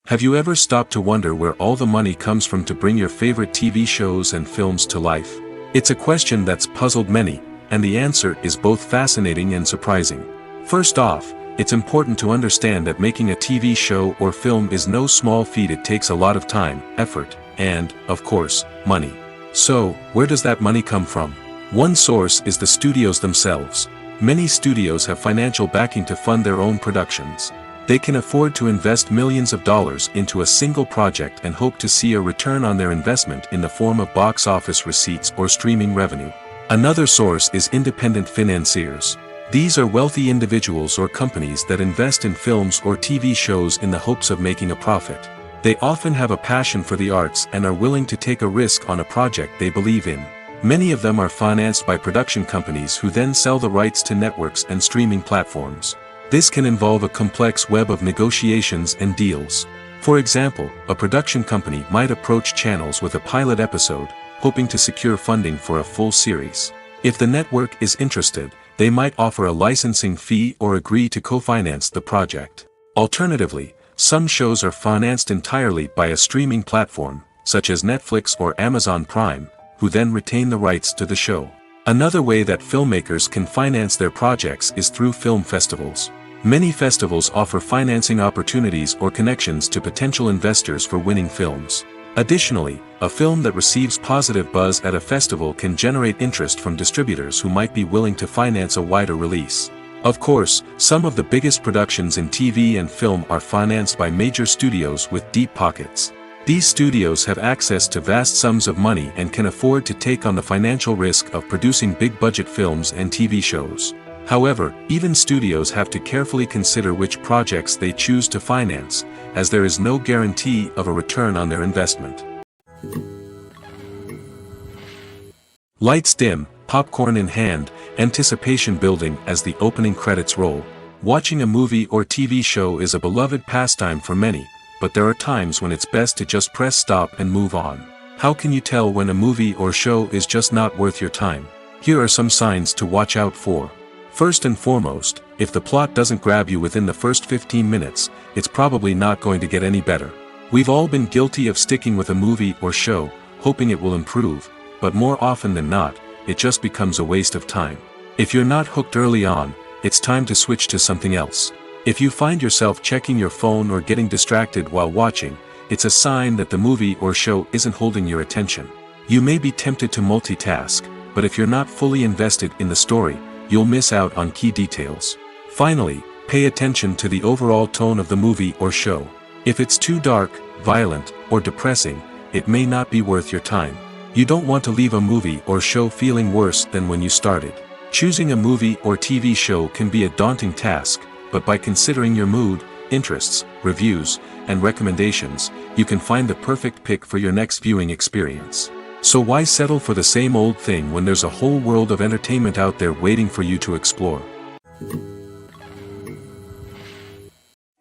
Have you ever stopped to wonder where all the money comes from to bring your favorite TV shows and films to life? It's a question that's puzzled many, and the answer is both fascinating and surprising. First off, it's important to understand that making a TV show or film is no small feat. It takes a lot of time, effort, and, of course, money. So, where does that money come from? One source is the studios themselves. Many studios have financial backing to fund their own productions. They can afford to invest millions of dollars into a single project and hope to see a return on their investment in the form of box office receipts or streaming revenue. Another source is independent financiers. These are wealthy individuals or companies that invest in films or TV shows in the hopes of making a profit. They often have a passion for the arts and are willing to take a risk on a project they believe in. Many of them are financed by production companies who then sell the rights to networks and streaming platforms. This can involve a complex web of negotiations and deals. For example, a production company might approach channels with a pilot episode, hoping to secure funding for a full series. If the network is interested, they might offer a licensing fee or agree to co-finance the project. Alternatively, some shows are financed entirely by a streaming platform, such as Netflix or Amazon Prime, who then retain the rights to the show. Another way that filmmakers can finance their projects is through film festivals. Many festivals offer financing opportunities or connections to potential investors for winning films. Additionally, a film that receives positive buzz at a festival can generate interest from distributors who might be willing to finance a wider release. Of course, some of the biggest productions in TV and film are financed by major studios with deep pockets. These studios have access to vast sums of money and can afford to take on the financial risk of producing big-budget films and TV shows. However, even studios have to carefully consider which projects they choose to finance, as there is no guarantee of a return on their investment. Lights dim, popcorn in hand, anticipation building as the opening credits roll. Watching a movie or TV show is a beloved pastime for many, but there are times when it's best to just press stop and move on. How can you tell when a movie or show is just not worth your time? Here are some signs to watch out for. First and foremost, if the plot doesn't grab you within the first 15 minutes, it's probably not going to get any better. We've all been guilty of sticking with a movie or show, hoping it will improve, but more often than not, it just becomes a waste of time. If you're not hooked early on, it's time to switch to something else. If you find yourself checking your phone or getting distracted while watching, it's a sign that the movie or show isn't holding your attention. You may be tempted to multitask, but if you're not fully invested in the story, you'll miss out on key details. Finally, pay attention to the overall tone of the movie or show. If it's too dark, violent, or depressing, it may not be worth your time. You don't want to leave a movie or show feeling worse than when you started. Choosing a movie or TV show can be a daunting task, but by considering your mood, interests, reviews, and recommendations, you can find the perfect pick for your next viewing experience. So why settle for the same old thing when there's a whole world of entertainment out there waiting for you to explore?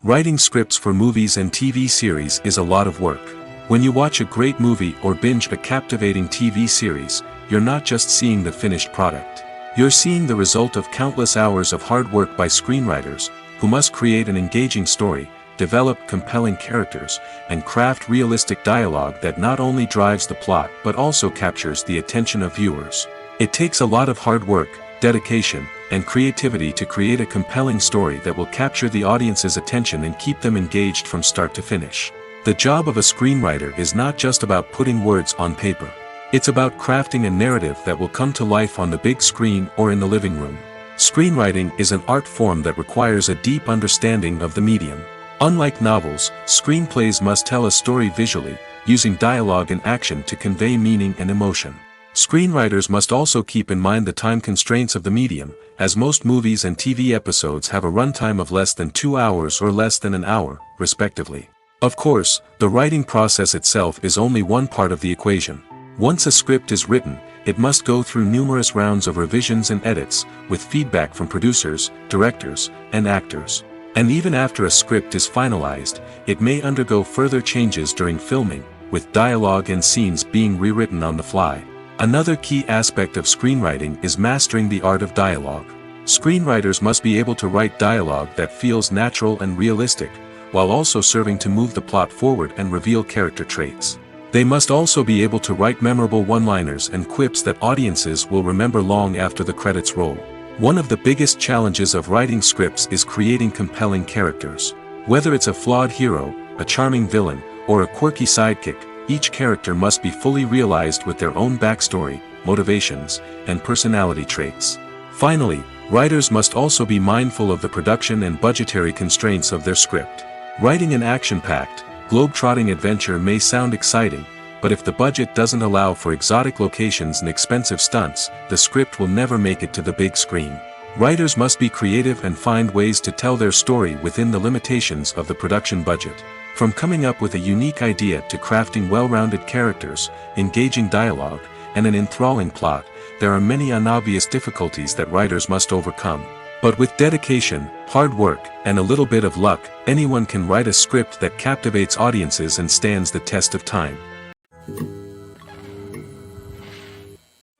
Writing scripts for movies and TV series is a lot of work. When you watch a great movie or binge a captivating TV series, you're not just seeing the finished product. You're seeing the result of countless hours of hard work by screenwriters, who must create an engaging story, develop compelling characters, and craft realistic dialogue that not only drives the plot but also captures the attention of viewers. It takes a lot of hard work, dedication, and creativity to create a compelling story that will capture the audience's attention and keep them engaged from start to finish. The job of a screenwriter is not just about putting words on paper. It's about crafting a narrative that will come to life on the big screen or in the living room. Screenwriting is an art form that requires a deep understanding of the medium. Unlike novels, screenplays must tell a story visually, using dialogue and action to convey meaning and emotion. Screenwriters must also keep in mind the time constraints of the medium, as most movies and TV episodes have a runtime of less than 2 hours or less than an hour, respectively. Of course, the writing process itself is only one part of the equation. Once a script is written, it must go through numerous rounds of revisions and edits, with feedback from producers, directors, and actors. And even after a script is finalized, it may undergo further changes during filming, with dialogue and scenes being rewritten on the fly. Another key aspect of screenwriting is mastering the art of dialogue. Screenwriters must be able to write dialogue that feels natural and realistic, while also serving to move the plot forward and reveal character traits. They must also be able to write memorable one-liners and quips that audiences will remember long after the credits roll. One of the biggest challenges of writing scripts is creating compelling characters. Whether it's a flawed hero, a charming villain, or a quirky sidekick, each character must be fully realized with their own backstory, motivations, and personality traits. Finally, writers must also be mindful of the production and budgetary constraints of their script. Writing an action-packed, globe-trotting adventure may sound exciting, but if the budget doesn't allow for exotic locations and expensive stunts, the script will never make it to the big screen. Writers must be creative and find ways to tell their story within the limitations of the production budget. From coming up with a unique idea to crafting well-rounded characters, engaging dialogue, and an enthralling plot, there are many unobvious difficulties that writers must overcome. But with dedication, hard work, and a little bit of luck, anyone can write a script that captivates audiences and stands the test of time.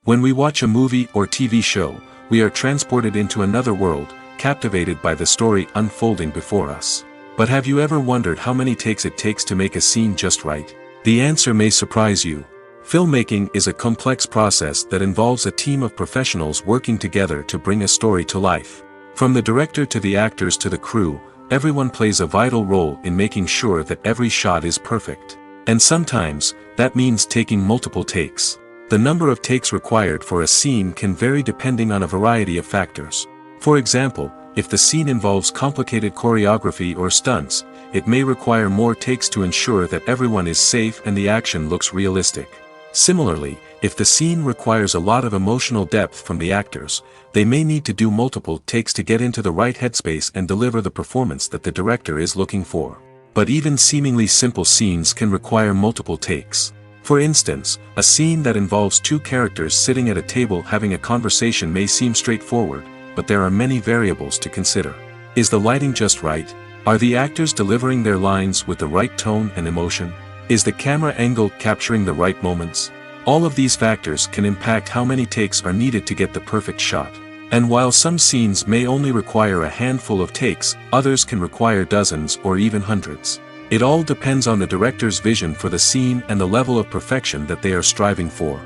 When we watch a movie or TV show, we are transported into another world, captivated by the story unfolding before us. But have you ever wondered how many takes it takes to make a scene just right? The answer may surprise you. Filmmaking is a complex process that involves a team of professionals working together to bring a story to life. From the director to the actors to the crew, everyone plays a vital role in making sure that every shot is perfect. And sometimes, that means taking multiple takes. The number of takes required for a scene can vary depending on a variety of factors. For example, if the scene involves complicated choreography or stunts, it may require more takes to ensure that everyone is safe and the action looks realistic. Similarly, if the scene requires a lot of emotional depth from the actors, they may need to do multiple takes to get into the right headspace and deliver the performance that the director is looking for. But even seemingly simple scenes can require multiple takes. For instance, a scene that involves two characters sitting at a table having a conversation may seem straightforward, but there are many variables to consider. Is the lighting just right? Are the actors delivering their lines with the right tone and emotion? Is the camera angle capturing the right moments? All of these factors can impact how many takes are needed to get the perfect shot. And while some scenes may only require a handful of takes, others can require dozens or even hundreds. It all depends on the director's vision for the scene and the level of perfection that they are striving for.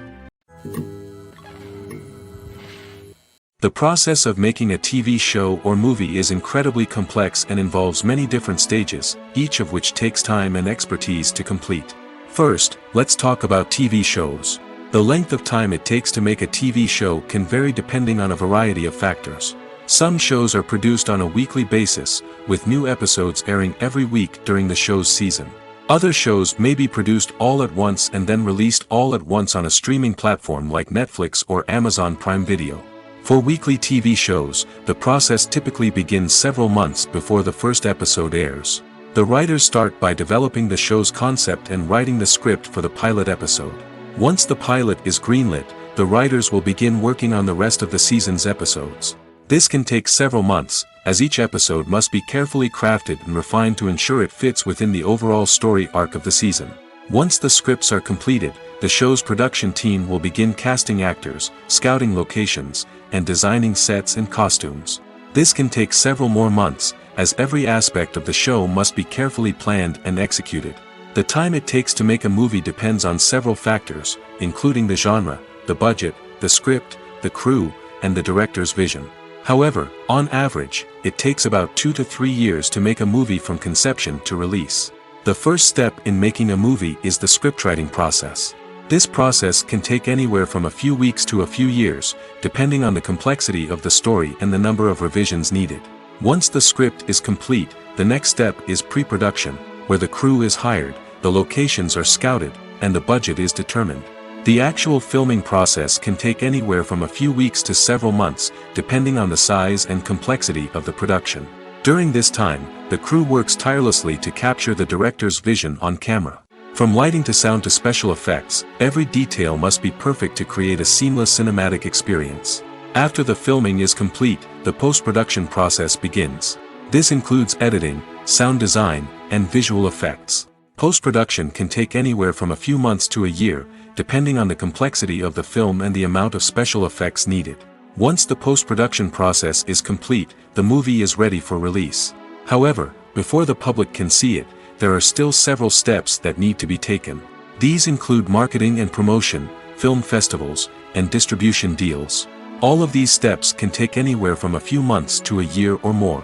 The process of making a TV show or movie is incredibly complex and involves many different stages, each of which takes time and expertise to complete. First, let's talk about TV shows. The length of time it takes to make a TV show can vary depending on a variety of factors. Some shows are produced on a weekly basis, with new episodes airing every week during the show's season. Other shows may be produced all at once and then released all at once on a streaming platform like Netflix or Amazon Prime Video. For weekly TV shows, the process typically begins several months before the first episode airs. The writers start by developing the show's concept and writing the script for the pilot episode. Once the pilot is greenlit, the writers will begin working on the rest of the season's episodes. This can take several months, as each episode must be carefully crafted and refined to ensure it fits within the overall story arc of the season. Once the scripts are completed, the show's production team will begin casting actors, scouting locations, and designing sets and costumes. This can take several more months, as every aspect of the show must be carefully planned and executed. The time it takes to make a movie depends on several factors, including the genre, the budget, the script, the crew, and the director's vision. However, on average, it takes about 2 to 3 years to make a movie from conception to release. The first step in making a movie is the scriptwriting process. This process can take anywhere from a few weeks to a few years, depending on the complexity of the story and the number of revisions needed. Once the script is complete, the next step is pre-production, where the crew is hired, the locations are scouted, and the budget is determined. The actual filming process can take anywhere from a few weeks to several months, depending on the size and complexity of the production. During this time, the crew works tirelessly to capture the director's vision on camera. From lighting to sound to special effects, every detail must be perfect to create a seamless cinematic experience. After the filming is complete, the post-production process begins. This includes editing, sound design, and visual effects. Post-production can take anywhere from a few months to a year, depending on the complexity of the film and the amount of special effects needed. Once the post-production process is complete, the movie is ready for release. However, before the public can see it, there are still several steps that need to be taken. These include marketing and promotion, film festivals, and distribution deals. All of these steps can take anywhere from a few months to a year or more.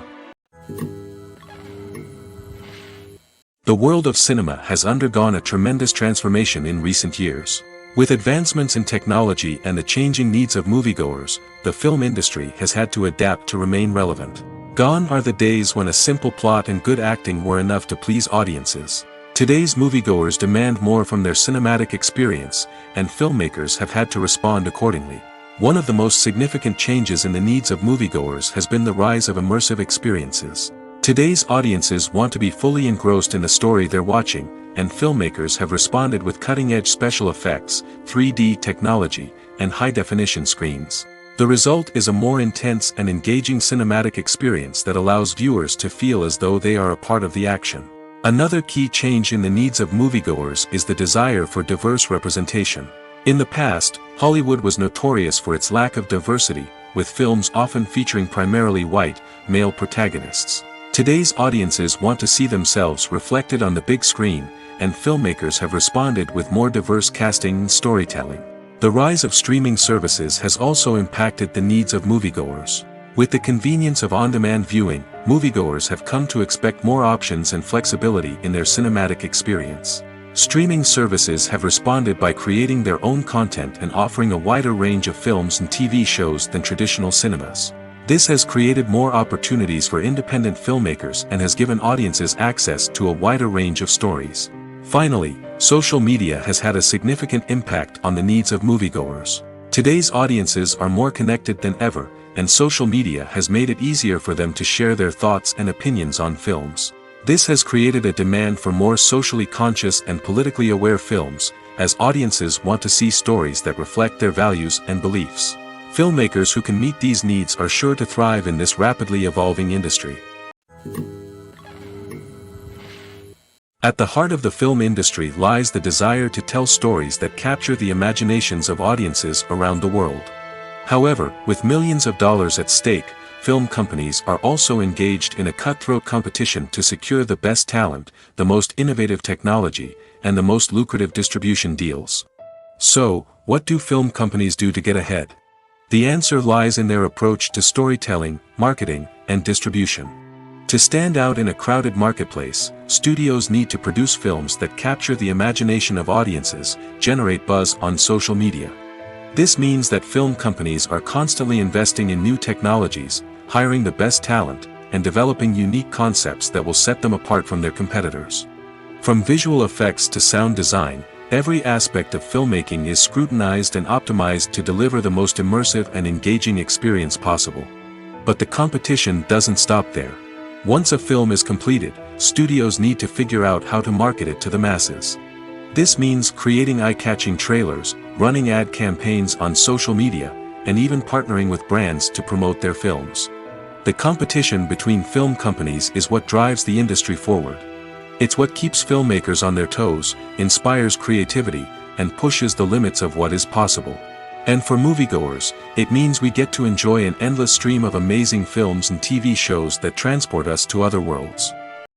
The world of cinema has undergone a tremendous transformation in recent years. With advancements in technology and the changing needs of moviegoers, the film industry has had to adapt to remain relevant. Gone are the days when a simple plot and good acting were enough to please audiences. Today's moviegoers demand more from their cinematic experience, and filmmakers have had to respond accordingly. One of the most significant changes in the needs of moviegoers has been the rise of immersive experiences. Today's audiences want to be fully engrossed in the story they're watching, and filmmakers have responded with cutting-edge special effects, 3D technology, and high-definition screens. The result is a more intense and engaging cinematic experience that allows viewers to feel as though they are a part of the action. Another key change in the needs of moviegoers is the desire for diverse representation. In the past, Hollywood was notorious for its lack of diversity, with films often featuring primarily white, male protagonists. Today's audiences want to see themselves reflected on the big screen, and filmmakers have responded with more diverse casting and storytelling. The rise of streaming services has also impacted the needs of moviegoers. With the convenience of on-demand viewing, moviegoers have come to expect more options and flexibility in their cinematic experience. Streaming services have responded by creating their own content and offering a wider range of films and TV shows than traditional cinemas. This has created more opportunities for independent filmmakers and has given audiences access to a wider range of stories. Finally, social media has had a significant impact on the needs of moviegoers. Today's audiences are more connected than ever, and social media has made it easier for them to share their thoughts and opinions on films. This has created a demand for more socially conscious and politically aware films, as audiences want to see stories that reflect their values and beliefs. Filmmakers who can meet these needs are sure to thrive in this rapidly evolving industry. At the heart of the film industry lies the desire to tell stories that capture the imaginations of audiences around the world. However, with millions of dollars at stake, film companies are also engaged in a cutthroat competition to secure the best talent, the most innovative technology, and the most lucrative distribution deals. So, what do film companies do to get ahead? The answer lies in their approach to storytelling, marketing, and distribution. To stand out in a crowded marketplace, studios need to produce films that capture the imagination of audiences, generate buzz on social media. This means that film companies are constantly investing in new technologies, hiring the best talent, and developing unique concepts that will set them apart from their competitors. From visual effects to sound design, every aspect of filmmaking is scrutinized and optimized to deliver the most immersive and engaging experience possible. But the competition doesn't stop there. Once a film is completed, studios need to figure out how to market it to the masses. This means creating eye-catching trailers, running ad campaigns on social media, and even partnering with brands to promote their films. The competition between film companies is what drives the industry forward. It's what keeps filmmakers on their toes, inspires creativity, and pushes the limits of what is possible. And for moviegoers, it means we get to enjoy an endless stream of amazing films and TV shows that transport us to other worlds.